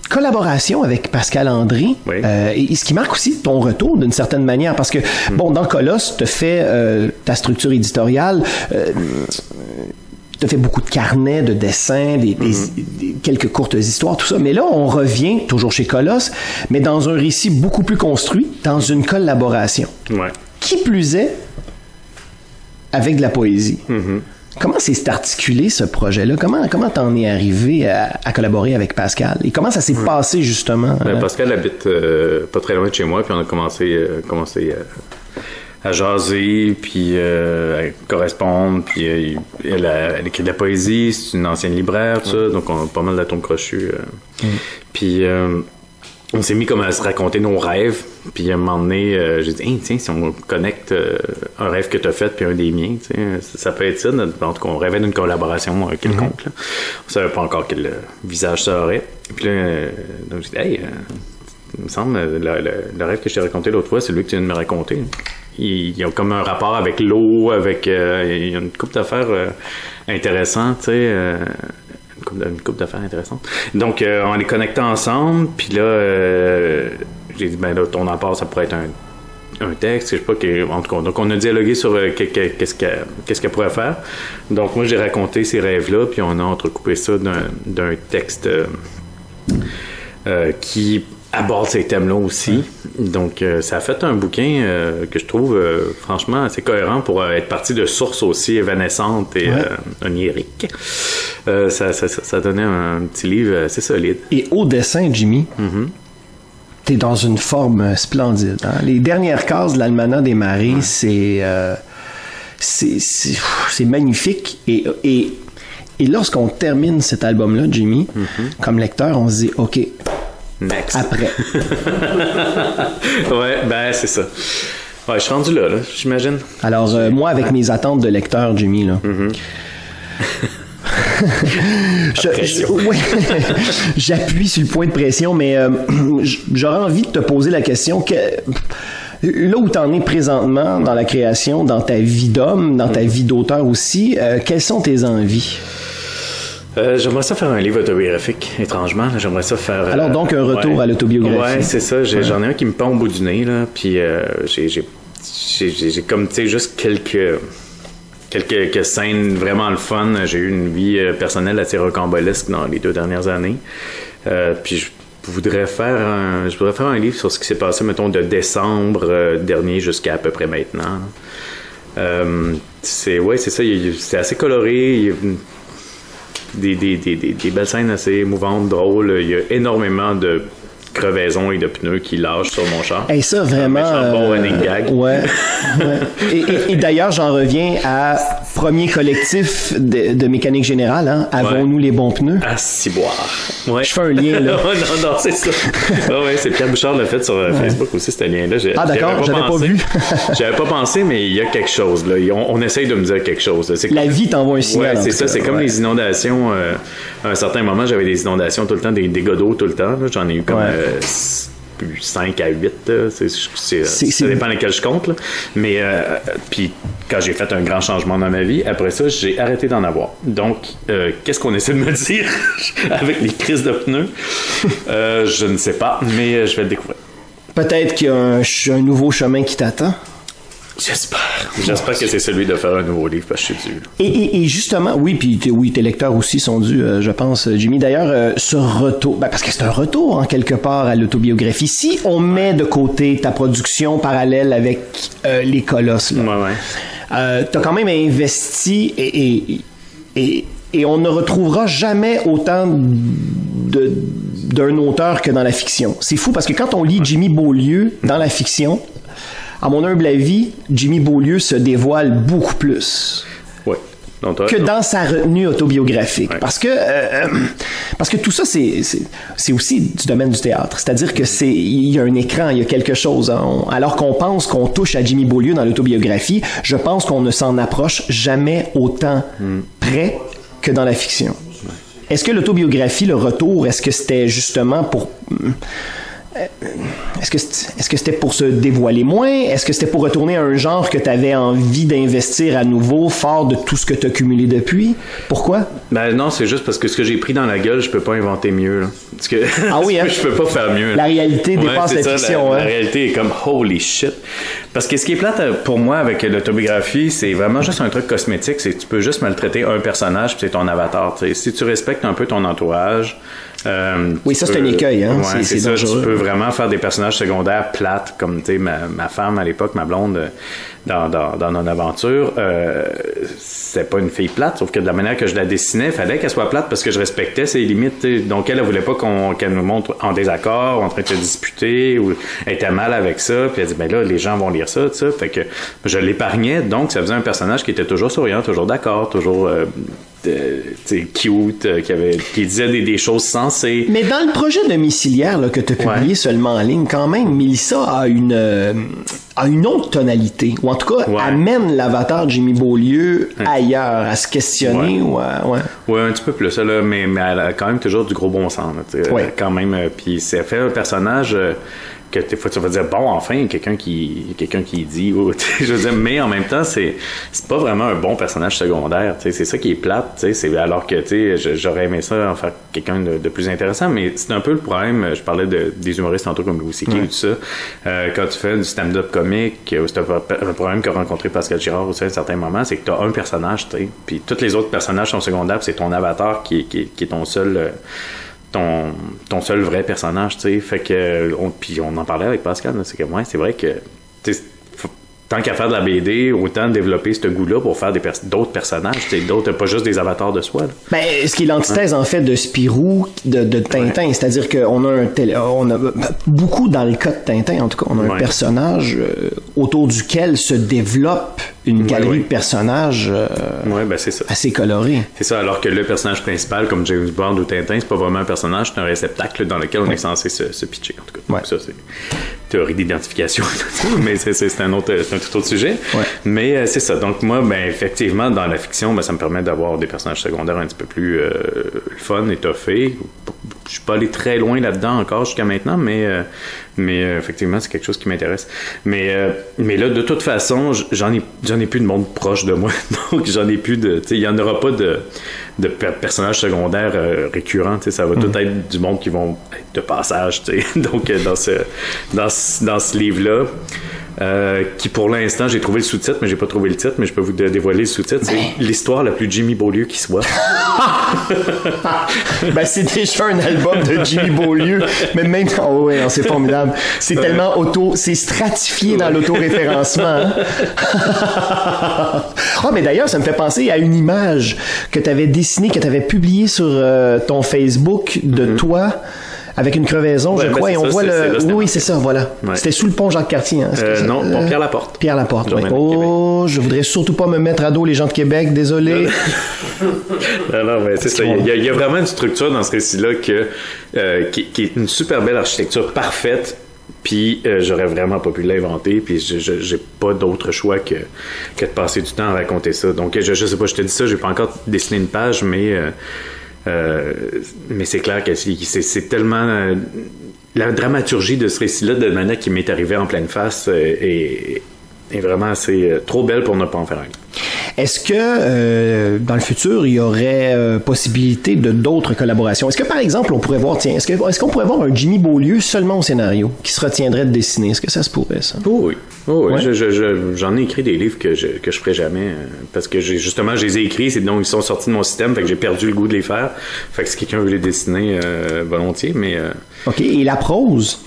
collaboration avec Pascal André, oui. Et ce qui marque aussi ton retour d'une certaine manière, parce que, bon, dans Colosse, tu fait ta structure éditoriale, tu fait beaucoup de carnets, de dessins, des quelques courtes histoires, tout ça, mais là, on revient, toujours chez Colosse, mais dans un récit beaucoup plus construit, dans une collaboration. Ouais. Qui plus est, avec de la poésie. Comment s'est articulé ce projet-là? Comment t'en es arrivé à collaborer avec Pascal? Et comment ça s'est passé, justement? Pascal habite pas très loin de chez moi, puis on a commencé à jaser, puis à correspondre, puis elle écrit de la poésie, c'est une ancienne libraire, tout ça, donc on a pas mal d'atomes crochus. Puis on s'est mis comme à se raconter nos rêves, puis à un moment donné, j'ai dit, hey, tiens, si on connecte un rêve que tu as fait puis un des miens, ça peut être ça. En tout cas, on rêvait d'une collaboration quelconque. Là. On savait pas encore quel visage ça aurait. Puis là, donc j'ai dit, hey, il me semble, le rêve que je t'ai raconté l'autre fois, c'est lui que tu viens de me raconter. Il y a comme un rapport avec l'eau, avec il y a une couple d'affaires intéressantes, tu sais. Une couple d'affaires intéressantes. Donc, on les connectait ensemble, puis là, j'ai dit, ben là, ton apport, ça pourrait être un texte, je sais pas, en tout cas, donc on a dialogué sur qu'est-ce qu'elle pourrait faire. Donc, moi, j'ai raconté ces rêves-là, puis on a entrecoupé ça d'un texte qui aborde ces thèmes-là aussi. Donc, ça a fait un bouquin que je trouve franchement assez cohérent pour être parti de sources aussi évanescentes et oniriques. Ça donnait un petit livre assez solide. Et au dessin, Jimmy, t'es dans une forme splendide. Hein? Les dernières cases de l'Almanach des marées, c'est magnifique. Et lorsqu'on termine cet album-là, Jimmy, comme lecteur, on se dit, OK, next. Après. Ouais, ben c'est ça. Ouais, je suis rendu là, j'imagine. Alors, moi, avec mes attentes de lecteur, Jimmy, là... J'appuie sur le point de pression, mais j'aurais envie de te poser la question là où tu en es présentement dans la création, dans ta vie d'homme, dans ta vie d'auteur aussi, quelles sont tes envies? J'aimerais ça faire un livre autobiographique, étrangement. Là, j'aimerais ça faire... Alors donc un retour à l'autobiographie. Ouais, c'est ça. J'en ai un qui me pend au bout du nez, là, puis j'ai comme, tu sais, juste quelques scènes vraiment le fun. J'ai eu une vie personnelle assez rocambolesque dans les 2 dernières années. Puis je voudrais faire un livre sur ce qui s'est passé, mettons, de décembre dernier jusqu'à peu près maintenant. C'est ça. C'est assez coloré. Il y a des belles scènes assez émouvantes, drôles. Il y a énormément de crevaisons et de pneus qui lâchent sur mon char. Et ça, vraiment... Un bon running gag. Ouais. Et d'ailleurs, j'en reviens à premier collectif de mécanique générale. Hein? Avons-nous les bons pneus? À ciboire. Ouais. Je fais un lien, là. non, c'est ça. Ouais, c'est Pierre Bouchard l'a fait sur Facebook aussi, ce lien-là. D'accord, j'avais pas vu. J'avais pas pensé, mais il y a quelque chose, là. On essaye de me dire quelque chose. La vie t'envoie un signal. Ouais, c'est ça. C'est comme les inondations. À un certain moment, j'avais des inondations tout le temps, des dégâts d'eau tout le temps. Là. J'en ai eu comme 5 à 8. Ça dépend lesquels je compte. Là. Mais puis quand j'ai fait un grand changement dans ma vie, après ça, j'ai arrêté d'en avoir. Donc, qu'est-ce qu'on essaie de me dire avec les crises de pneus? Je ne sais pas, mais je vais le découvrir. Peut-être qu'il y a un nouveau chemin qui t'attend. J'espère que c'est celui de faire un nouveau livre parce que je suis dû. Et justement, tes lecteurs aussi sont dus, je pense, Jimmy. D'ailleurs, ce retour, parce que c'est un retour en quelque part à l'autobiographie. Si on met de côté ta production parallèle avec les Colosses, là, t'as quand même investi et on ne retrouvera jamais autant d'un auteur que dans la fiction. C'est fou parce que quand on lit Jimmy Beaulieu dans la fiction, à mon humble avis, Jimmy Beaulieu se dévoile beaucoup plus. Oui. que dans sa retenue autobiographique. Ouais. Parce que tout ça, c'est aussi du domaine du théâtre. C'est-à-dire que il y a un écran, il y a quelque chose. Hein. Alors qu'on pense qu'on touche à Jimmy Beaulieu dans l'autobiographie, je pense qu'on ne s'en approche jamais autant près que dans la fiction. Ouais. Est-ce que l'autobiographie, le retour, est-ce que c'était justement pour... Est-ce que c'était pour se dévoiler moins? Est-ce que c'était pour retourner à un genre que tu avais envie d'investir à nouveau, fort de tout ce que tu as cumulé depuis? Pourquoi? Ben non, c'est juste parce que ce que j'ai pris dans la gueule, je peux pas inventer mieux. Là. Parce que ah oui, hein? Je peux pas faire mieux. Là. La réalité dépasse la fiction. La réalité est comme holy shit. Parce que ce qui est plate pour moi avec l'autobiographie, c'est vraiment juste un truc cosmétique. C'est que tu peux juste maltraiter un personnage puis c'est ton avatar. T'sais. Si tu respectes un peu ton entourage... oui, ça, c'est un écueil. Hein? Ouais, c'est ça. Tu peux vraiment faire des personnages secondaires plates, comme ma femme à l'époque, ma blonde, dans nos aventures. C'est pas une fille plate, sauf que de la manière que je la dessinais, il fallait qu'elle soit plate parce que je respectais ses limites. T'sais. Donc, elle voulait pas qu'elle nous montre en désaccord, en train de se disputer, ou elle était mal avec ça. Puis elle dit, ben là, les gens vont lire ça, ça. Fait que je l'épargnais. Donc, ça faisait un personnage qui était toujours souriant, toujours d'accord, toujours... cute, qui disait des choses sensées. Mais dans le projet domiciliaire là, que tu as publié seulement en ligne, quand même, Mélissa a une autre tonalité, ou en tout cas amène l'avatar de Jimmy Beaulieu ailleurs, à se questionner. Oui, un petit peu plus, là, mais elle a quand même toujours du gros bon sens. Quand même, puis c'est fait un personnage... que des fois tu vas dire bon enfin quelqu'un qui dit je veux dire, mais en même temps c'est pas vraiment un bon personnage secondaire, c'est ça qui est plate, c'est alors que j'aurais aimé ça en faire quelqu'un de plus intéressant, mais c'est un peu le problème. Je parlais des humoristes tantôt comme Louis C.K. ou tout ça, quand tu fais du stand-up comique, c'est un problème qu'a rencontré Pascal Girard aussi à un certain moment, c'est que t'as un personnage, puis tous les autres personnages sont secondaires, c'est ton avatar qui est ton seul ton seul vrai personnage, tu sais. Fait que puis on en parlait avec Pascal, là, c'est que c'est vrai que tant qu'à faire de la BD, autant développer ce goût-là pour faire d'autres personnages, d'autres, pas juste des avatars de soi. Là. Ben, ce qui est l'antithèse en fait de Spirou, de Tintin, c'est-à-dire qu'on a on a beaucoup dans le cas de Tintin, en tout cas, on a un personnage autour duquel se développe une galerie de personnages c'est ça. Assez colorée. C'est ça, alors que le personnage principal, comme James Bond ou Tintin, c'est pas vraiment un personnage, c'est un réceptacle dans lequel on est censé se pitcher, en tout cas. Donc ça, c'est théorie d'identification, mais c'est un tout autre sujet. Mais c'est ça. Donc moi, effectivement, dans la fiction, ça me permet d'avoir des personnages secondaires un petit peu plus fun, étoffés. Je suis pas allé très loin là-dedans encore jusqu'à maintenant, mais effectivement, c'est quelque chose qui m'intéresse. Mais là, de toute façon, j'en ai plus de monde proche de moi, donc j'en ai plus de... Il y en aura pas de personnages secondaires récurrents, ça va tout être du monde qui vont être de passage, donc dans ce livre-là, qui pour l'instant, j'ai trouvé le sous-titre, mais j'ai pas trouvé le titre, mais je peux vous dévoiler le sous-titre, c'est l'histoire la plus Jimmy Beaulieu qui soit. C'est déjà un album de Jimmy Beaulieu, mais même c'est formidable. C'est tellement c'est stratifié dans l'autoréférencement. Hein? Mais d'ailleurs, ça me fait penser à une image que tu avais dessinée, que tu avais publiée sur ton Facebook de toi. Avec une crevaison, je crois, et on voit Oui, c'est ça, voilà. Ouais. C'était sous le pont Jacques-Cartier. Hein, non, pont Pierre-Laporte. Pierre-Laporte, oui. Je voudrais surtout pas me mettre à dos les gens de Québec, désolé. non, mais c'est ça. Il y a vraiment une structure dans ce récit-là qui est une super belle architecture parfaite, puis j'aurais vraiment pas pu l'inventer, puis j'ai pas d'autre choix que de passer du temps à raconter ça. Donc, je sais pas, je te dis ça, j'ai pas encore dessiné une page, mais c'est clair que c'est tellement... la dramaturgie de ce récit-là, de manière qui m'est arrivée en pleine face, est vraiment assez trop belle pour ne pas en faire un. Est-ce que dans le futur, il y aurait possibilité de d'autres collaborations? Est-ce que, par exemple, on pourrait voir, est-ce qu'on pourrait voir un Jimmy Beaulieu seulement au scénario, qui se retiendrait de dessiner? Est-ce que ça se pourrait, ça? Oui. J'en ai écrit des livres que je ferai jamais, parce que je les ai écrits, donc ils sont sortis de mon système, fait que j'ai perdu le goût de les faire. Fait que si quelqu'un veut les dessiner, volontiers, mais... OK, et la prose?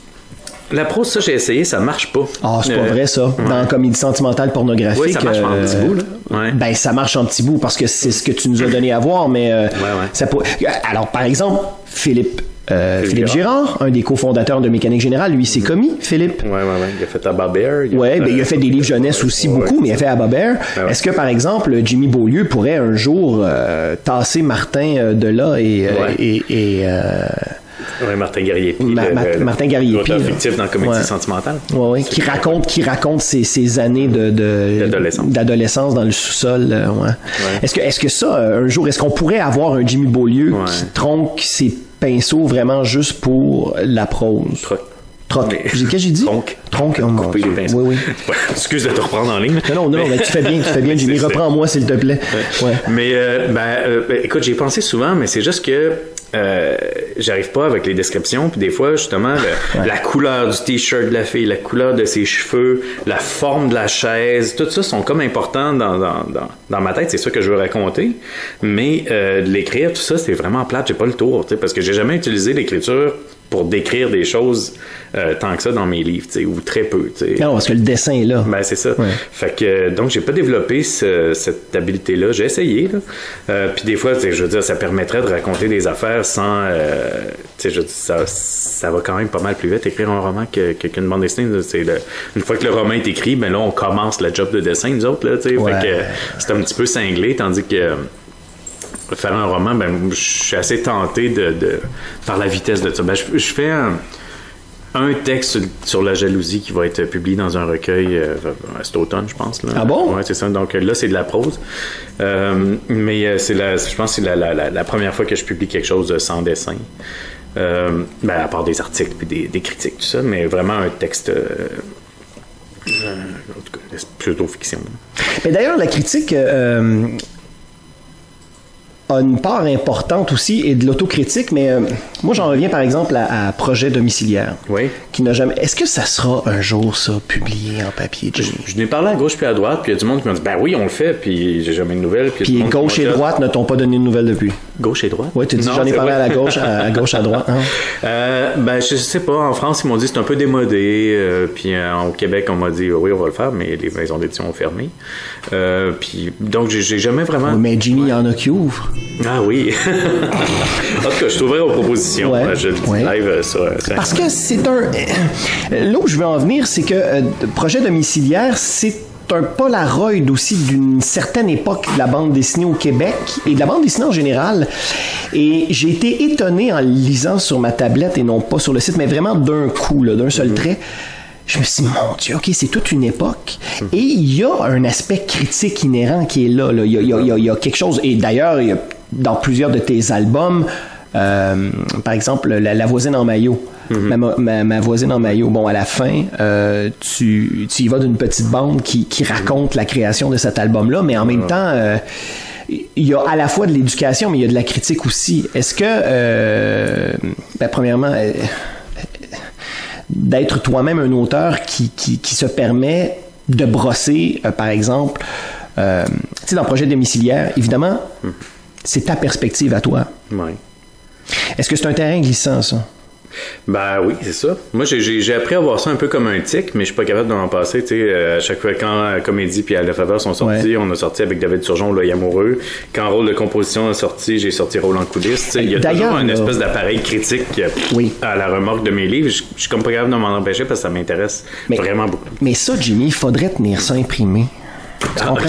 La prose, ça, j'ai essayé, ça marche pas. C'est pas vrai, ça. Dans la comédie sentimentale pornographique. Oui, ça marche en petits bouts, là. Ça marche en petits bouts parce que c'est ce que tu nous as donné à voir, mais ça peut... Alors, par exemple, Philippe Philippe Girard, un des cofondateurs de Mécanique Générale, lui, s'est commis, Philippe. Ouais. Il a fait Abba Bear. Il a fait des livres jeunesse aussi beaucoup, mais il a fait Abba Bear. Est-ce que, par exemple, Jimmy Beaulieu pourrait un jour tasser Martin de là Martin Guerrier-Pi. Martin Guerrier-Pi. Fictif dans Comédie sentimentale. Oui, qui raconte ses années d'adolescence dans le sous-sol. Est-ce que ça, un jour, est-ce qu'on pourrait avoir un Jimmy Beaulieu qui tronque ses pinceaux vraiment juste pour la prose? Troc. Qu'est-ce que j'ai dit? Tronc. Couper les pinceaux. Oui. Ouais. Excuse de te reprendre en ligne. Non, mais tu fais bien, Jimmy. Reprends-moi, s'il te plaît. Ouais. Mais, écoute, j'y ai pensé souvent, mais c'est juste que j'arrive pas avec les descriptions, puis des fois, justement, la couleur du t-shirt de la fille, la couleur de ses cheveux, la forme de la chaise, tout ça sont comme importants dans ma tête. C'est ça que je veux raconter. Mais de l'écrire, tout ça, c'est vraiment plate. J'ai pas le tour, parce que j'ai jamais utilisé l'écriture pour décrire des choses tant que ça dans mes livres, ou très peu. Non, parce que le dessin est là. Ben, c'est ça. Ouais. Fait que, donc, j'ai pas développé cette habileté-là. J'ai essayé, là. Puis des fois, je veux dire, ça permettrait de raconter des affaires sans... ça va quand même pas mal plus vite écrire un roman qu'une bande dessinée. Une fois que le roman est écrit, ben là, on commence la job de dessin, nous autres, là, Fait que c'est un petit peu cinglé, tandis que... faire un roman, ben, je suis assez tenté par la vitesse de ça. Ben, je fais un texte sur la jalousie qui va être publié dans un recueil cet automne, je pense. Là. Ah bon? Ouais, c'est ça. Donc là, c'est de la prose. Mais je pense que c'est la première fois que je publie quelque chose sans dessin. À part des articles et des critiques, tout ça, mais vraiment un texte... en tout cas, plutôt fiction. Mais d'ailleurs, la critique... a une part importante aussi et de l'autocritique, mais moi j'en reviens par exemple à Projet domiciliaire. Oui. Qui n'a jamais. Est-ce que ça sera un jour ça publié en papier, Jimmy? Je n'ai parlé à gauche puis à droite, puis il y a du monde qui m'a dit ben oui, on le fait, puis j'ai jamais de nouvelles. Puis gauche et droite ne t'ont pas donné de nouvelles depuis. Gauche et droite? Oui, tu dis j'en ai parlé à la gauche, à gauche, à droite. Hein? Je sais pas. En France, ils m'ont dit c'est un peu démodé. Puis au Québec, on m'a dit oui, on va le faire, mais les maisons d'édition ont fermé. Puis donc j'ai jamais vraiment. Oui, mais Jimmy, il y en a qui ouvrent. Ah oui. En tout cas, je trouverai aux propositions. Je le dis live sur parce que c'est un... Là où je veux en venir, c'est que Projet domiciliaire, c'est un Polaroid aussi d'une certaine époque de la bande dessinée au Québec et de la bande dessinée en général. Et j'ai été étonné en lisant sur ma tablette et non pas sur le site, mais vraiment d'un coup, d'un seul trait. Je me suis dit, mon Dieu, OK, c'est toute une époque. Et il y a un aspect critique inhérent qui est là. Il y a quelque chose. Et d'ailleurs, dans plusieurs de tes albums, par exemple, La voisine en maillot. Ma voisine en maillot. Bon, à la fin, tu y vas d'une petite bande qui raconte la création de cet album-là, mais en même temps, il y a à la fois de l'éducation, mais il y a de la critique aussi. Est-ce que, premièrement, d'être toi-même un auteur qui se permet de brosser, par exemple, tu sais, dans le Projet domiciliaire, évidemment, c'est ta perspective à toi. Oui. Est-ce que c'est un terrain glissant, ça? Ben oui, c'est ça. Moi, j'ai appris à voir ça un peu comme un tic, mais je suis pas capable de m'en passer. Tu sais, à chaque fois, quand Comédie puis À la faveur sont sortis, on a sorti avec David Turgeon, L'œil amoureux. Quand Rôle de composition est sorti, j'ai sorti Rôle en coulisses. Tu sais, il y a toujours une espèce d'appareil critique à la remorque de mes livres. Je suis comme pas capable de m'en empêcher parce que ça m'intéresse vraiment beaucoup. Mais ça, Jimmy, il faudrait tenir ça imprimé. Tu comprends?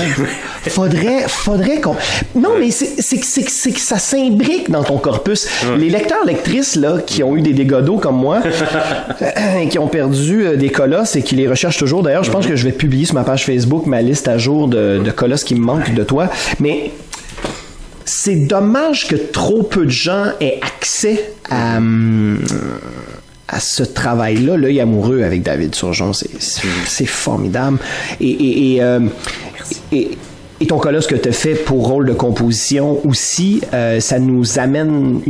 Faudrait qu'on... Non, mais c'est que ça s'imbrique dans ton corpus. Les lecteurs, lectrices, là, qui ont eu des dégâts d'eau comme moi, et qui ont perdu des colosses et qui les recherchent toujours. D'ailleurs, je pense que je vais publier sur ma page Facebook ma liste à jour de colosses qui me manquent de toi. Mais c'est dommage que trop peu de gens aient accès à ce travail-là, L'œil amoureux avec David Turgeon, c'est formidable. Et ton colosse que tu as fait pour Rôle de composition aussi, ça nous amène...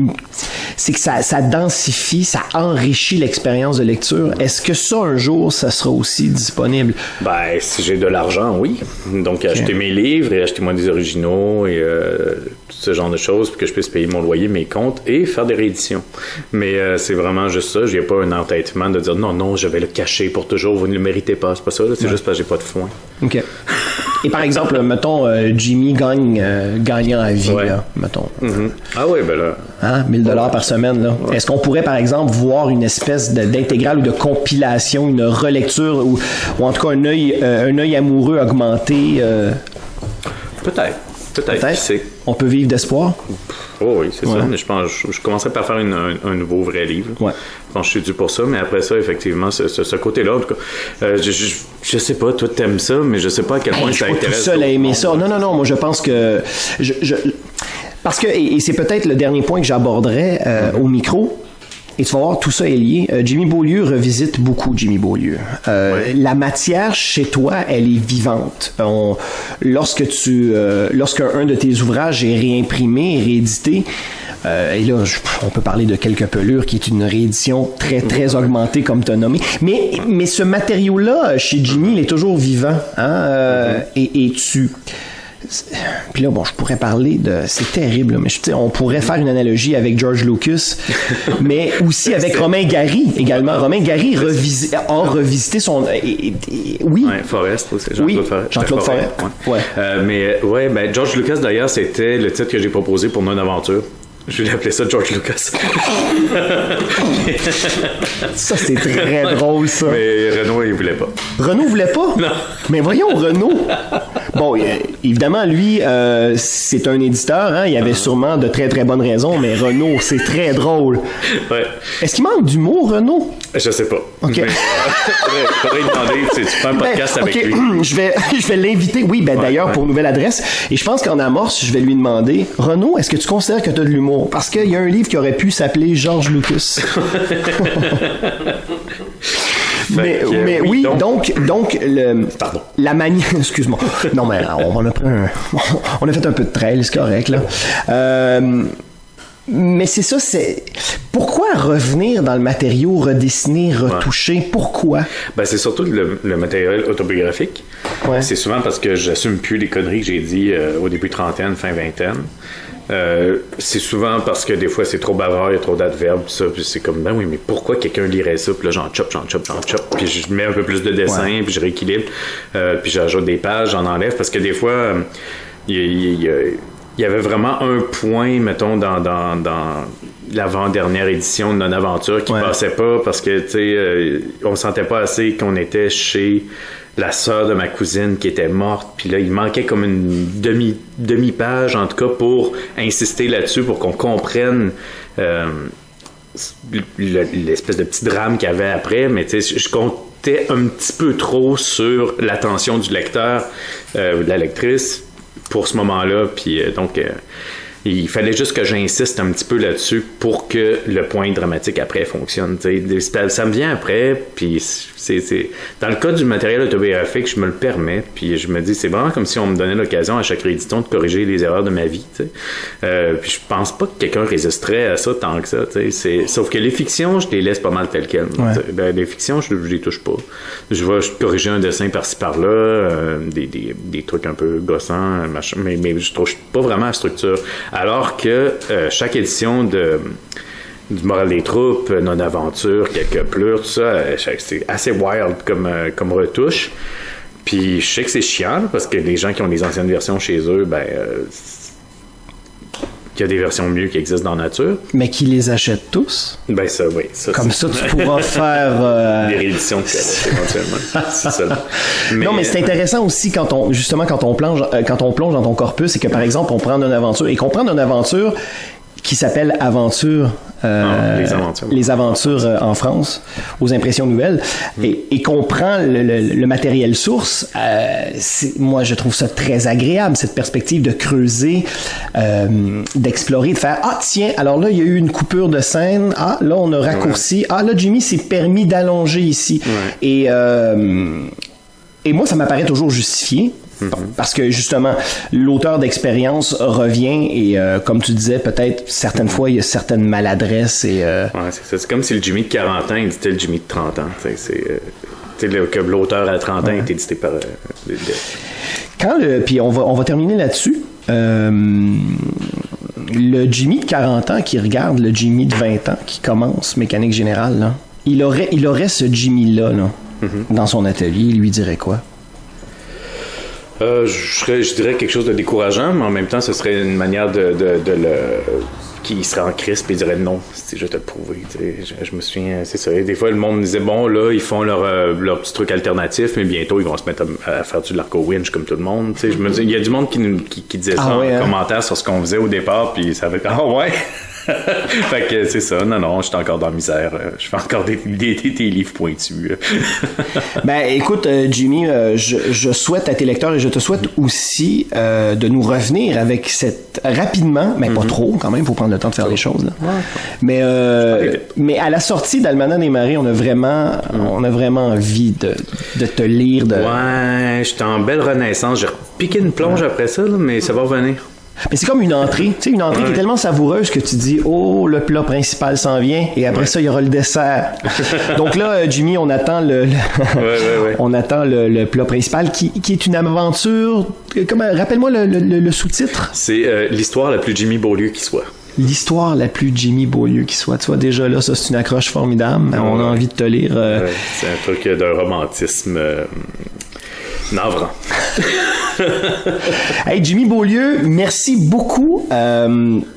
c'est que ça densifie, ça enrichit l'expérience de lecture. Est-ce que ça, un jour, ça sera aussi disponible? Ben, si j'ai de l'argent, oui. Donc, acheter mes livres et acheter moi des originaux et tout ce genre de choses pour que je puisse payer mon loyer, mes comptes et faire des rééditions. Mais c'est vraiment juste ça. J'ai pas un entêtement de dire non, je vais le cacher pour toujours, vous ne le méritez pas. C'est pas ça, là. C'est juste parce que j'ai pas de foin. OK. Et par exemple, mettons, Jimmy gagnant à vie, là, mettons. Ah oui, ben là. Hein, 1000 $ par semaine, là. Ouais. Est-ce qu'on pourrait, par exemple, voir une espèce d'intégrale ou de compilation, une relecture, ou en tout cas un œil amoureux augmenté? Peut-être. On peut vivre d'espoir? Oh oui, c'est ça. Mais je pense je commencerai par faire un nouveau vrai livre. Ouais. Je pense que je suis dû pour ça, mais après ça, effectivement, ce côté-là, en tout cas, je sais pas, toi t'aimes ça, mais je sais pas à quel point ça intéresse. Je suis tout seul à aimer ça. Non, moi je pense que... Parce que, et c'est peut-être le dernier point que j'aborderai au micro, et tu vas voir, tout ça est lié. Jimmy Beaulieu revisite beaucoup Jimmy Beaulieu. La matière chez toi, elle est vivante. Lorsqu'un de tes ouvrages est réimprimé, réédité, et là, on peut parler de Quelques pelures, qui est une réédition très, très augmentée, comme tu as nommé. Mais ce matériau-là, chez Jimmy, il est toujours vivant. Hein? Et tu... Puis là, bon, je pourrais parler de... C'est terrible, mais on pourrait faire une analogie avec George Lucas, mais aussi avec Romain Gary également. Romain Gary a revisité son... oui. Ouais, Forrest aussi, Jean-Claude Forrest. Jean-Claude Forrest. Ouais. George Lucas, d'ailleurs, c'était le titre que j'ai proposé pour Non Aventure. Je vais l'appeler ça George Lucas. Ça, c'est très drôle, ça. Mais Renaud, il voulait pas. Renaud voulait pas? Non. Mais voyons, Renaud. Bon, évidemment, lui, c'est un éditeur, hein. Il y avait sûrement de très, très bonnes raisons, mais Renaud, c'est très drôle. Ouais. Est-ce qu'il manque d'humour, Renaud? Je sais pas. OK. Faudrait lui demander, tu fais un podcast avec lui. Je vais l'inviter, d'ailleurs, pour nouvelle adresse. Et je pense qu'en amorce, je vais lui demander, Renaud, est-ce que tu considères que tu as de l'humour? Parce qu'il y a un livre qui aurait pu s'appeler George Lucas. mais oui, donc Pardon. La manière... Excuse-moi. Non, mais on a fait un peu de trail, c'est correct, là. Mais c'est ça, pourquoi revenir dans le matériau, redessiner, retoucher? Pourquoi? Ben, c'est surtout le matériel autobiographique. Ouais. C'est souvent parce que j'assume plus les conneries que j'ai dit au début trentaine, fin vingtaine. C'est souvent parce que des fois c'est trop bavard, il y a trop d'adverbes, ça, puis c'est comme, ben oui, mais pourquoi quelqu'un lirait ça? Puis là, j'en chope, puis je mets un peu plus de dessin, puis je rééquilibre, puis j'ajoute des pages, j'en enlève, parce que des fois, il y avait vraiment un point, mettons, dans l'avant-dernière édition de Non Aventure qui passait pas, parce que, tu sais, on sentait pas assez qu'on était chez la sœur de ma cousine qui était morte, puis là, il manquait comme une demi-page, en tout cas, pour insister là-dessus, pour qu'on comprenne l'espèce de petit drame qu'il y avait après, mais tu sais, je comptais un petit peu trop sur l'attention du lecteur ou de la lectrice pour ce moment-là, puis donc... il fallait juste que j'insiste un petit peu là-dessus pour que le point dramatique après fonctionne. Ça me vient après, puis c'est dans le cas du matériel autobiographique, je me le permets, puis je me dis, c'est vraiment comme si on me donnait l'occasion à chaque réédition de corriger les erreurs de ma vie. Puis je pense pas que quelqu'un résisterait à ça tant que ça. Sauf que les fictions, je les laisse pas mal telles quelles. Ouais. Les fictions, je les touche pas. Je vais corriger un dessin par-ci par-là, des trucs un peu gossants, machin, mais je touche pas vraiment à la structure. Alors que chaque édition du Moral des troupes, Non Aventure, Quelques pelures, tout ça, c'est assez wild comme retouche. Puis je sais que c'est chiant, là, parce que les gens qui ont les anciennes versions chez eux, qu'il y a des versions mieux qui existent dans la nature. Mais qui les achètent tous? Ben ça, oui. Ça, comme ça, tu pourras faire... des rééditions éventuellement. C'est ça. Non, mais c'est intéressant aussi quand on plonge dans ton corpus, c'est que, par exemple, on prend une aventure, et qu'on prend une aventure qui s'appelle Aventure... les aventures en France, aux Impressions Nouvelles, et qu'on prend le matériel source, moi je trouve ça très agréable, cette perspective de creuser, d'explorer, de faire, ah tiens, alors là il y a eu une coupure de scène, ah là on a raccourci, ah là Jimmy s'est permis d'allonger ici, et moi ça m'apparaît toujours justifié. Parce que justement, l'auteur d'expérience revient et comme tu disais, peut-être certaines fois il y a certaines maladresses et ouais, c'est ça. C'est comme si le Jimmy de 40 ans éditait le Jimmy de 30 ans. Que l'auteur à 30 ans est édité par puis on va terminer là-dessus. Le Jimmy de 40 ans qui regarde le Jimmy de 20 ans qui commence Mécanique Générale, là, il aurait ce Jimmy là, dans son atelier, il lui dirait quoi? Je dirais quelque chose de décourageant, mais en même temps, ce serait une manière de qui serait en crise et il dirait non, je vais te le prouver. Je me souviens, c'est ça. Et des fois, le monde disait bon, là, ils font leur petit truc alternatif, mais bientôt, ils vont se mettre à faire du l'arco-winch comme tout le monde. Je me dis, il y a du monde qui disait ça en commentaire sur ce qu'on faisait au départ, puis ça avait fait ah ouais! Fait que c'est ça, non, je suis encore dans la misère. Je fais encore des livres pointus. Ben écoute, Jimmy, je souhaite à tes lecteurs et je te souhaite aussi de nous revenir avec rapidement, mais pas trop quand même, faut prendre le temps de faire les choses. Là. Ouais. Mais à la sortie d'Almanach des marées, on a vraiment envie de te lire. Ouais, j'étais en belle renaissance. J'ai repiqué une plonge après ça, là, mais ça va revenir. Mais c'est comme une entrée, tu sais, une entrée qui est tellement savoureuse que tu dis, oh, le plat principal s'en vient, et après ça, il y aura le dessert. Donc là, Jimmy, on attend on attend le plat principal, qui est une aventure. Rappelle-moi le sous-titre. C'est l'histoire la plus Jimmy Beaulieu qui soit. L'histoire la plus Jimmy Beaulieu qui soit. Tu vois, déjà là, ça, c'est une accroche formidable. On a envie de te lire. C'est un truc d'un romantisme navrant. Hey, Jimmy Beaulieu, merci beaucoup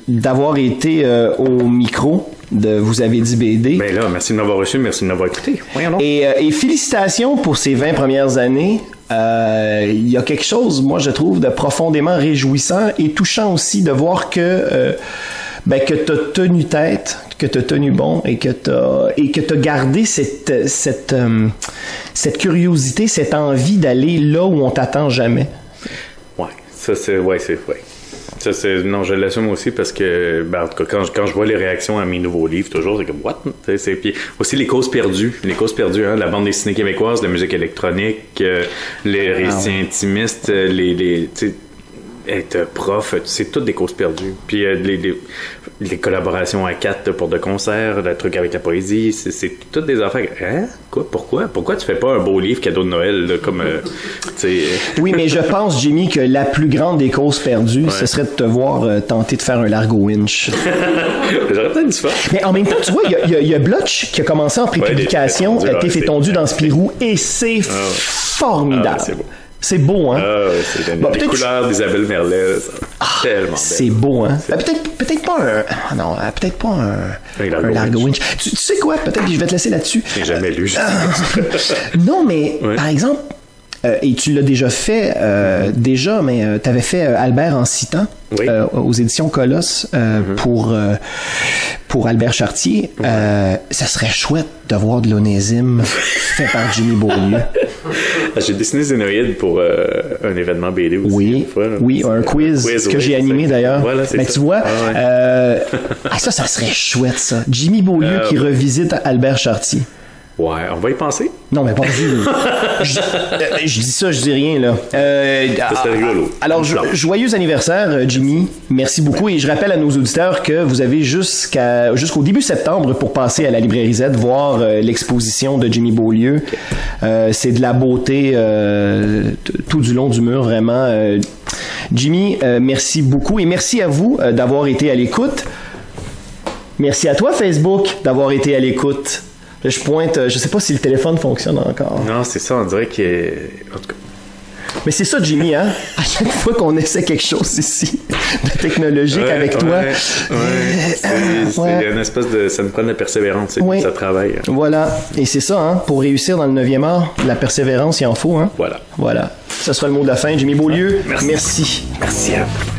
d'avoir été au micro de Vous avez dit BD. Ben là, merci de m'avoir reçu, merci de m'avoir écouté. Et félicitations pour ces 20 premières années. Il y a quelque chose, moi, je trouve, de profondément réjouissant et touchant aussi de voir que t'as tenu tête, que t'as tenu bon et que t'as gardé cette curiosité, cette envie d'aller là où on t'attend jamais. Non, je l'assume aussi parce que, en tout cas, quand je vois les réactions à mes nouveaux livres, toujours, c'est comme, what? Puis aussi les causes perdues, la bande dessinée québécoise, la musique électronique, les récits intimistes, être prof, c'est toutes des causes perdues. Puis les collaborations à 4 pour de concerts, le truc avec la poésie, c'est toutes des affaires. Hein? Quoi? Pourquoi tu fais pas un beau livre cadeau de Noël, là, comme, Oui, mais je pense, Jimmy, que la plus grande des causes perdues, ce serait de te voir tenter de faire un largo winch. J'aurais peut-être du fun. Mais en même temps, tu vois, il y a Blotch qui a commencé en prépublication, T'es fait tondu dans Spirou, et c'est formidable. C'est beau. C'est beau, hein? C'est les couleurs d'Isabelle Merlet, tellement belle. C'est beau, hein? Peut-être pas un largo winch. Tu sais quoi? Peut-être que je vais te laisser là-dessus. Je n'ai jamais lu. Non, mais par exemple, et tu l'as déjà fait, mais tu avais fait Albert en 6 temps aux éditions Colosse pour Albert Chartier. Ça serait chouette de voir de l'onésime fait par Jimmy Beaulieu. J'ai dessiné Zénoïde pour un événement BD aussi. Oui, un quiz que j'ai animé d'ailleurs. Voilà, c'est ça. Tu vois, ça serait chouette, ça. Jimmy Beaulieu qui revisite Albert Chartier. Ouais, on va y penser. Non, mais pas je dis ça, je dis rien, là. C'est rigolo. Alors, joyeux anniversaire, Jimmy. Merci beaucoup. Et je rappelle à nos auditeurs que vous avez jusqu'au début septembre pour passer à la librairie Z, voir l'exposition de Jimmy Beaulieu. C'est de la beauté tout du long du mur, vraiment. Jimmy, merci beaucoup. Et merci à vous d'avoir été à l'écoute. Merci à toi, Facebook, d'avoir été à l'écoute. Je pointe, je sais pas si le téléphone fonctionne encore. Non, c'est ça, on dirait qu'il est... En tout cas. Mais c'est ça, Jimmy, hein? À chaque fois qu'on essaie quelque chose ici de technologique avec toi. C'est une espèce de... Ça nous prend de la persévérance, ça travaille. Voilà. Et c'est ça, hein? Pour réussir dans le 9e art, la persévérance, il en faut, hein? Voilà. Ça sera le mot de la fin. Jimmy Beaulieu, merci. Merci à vous.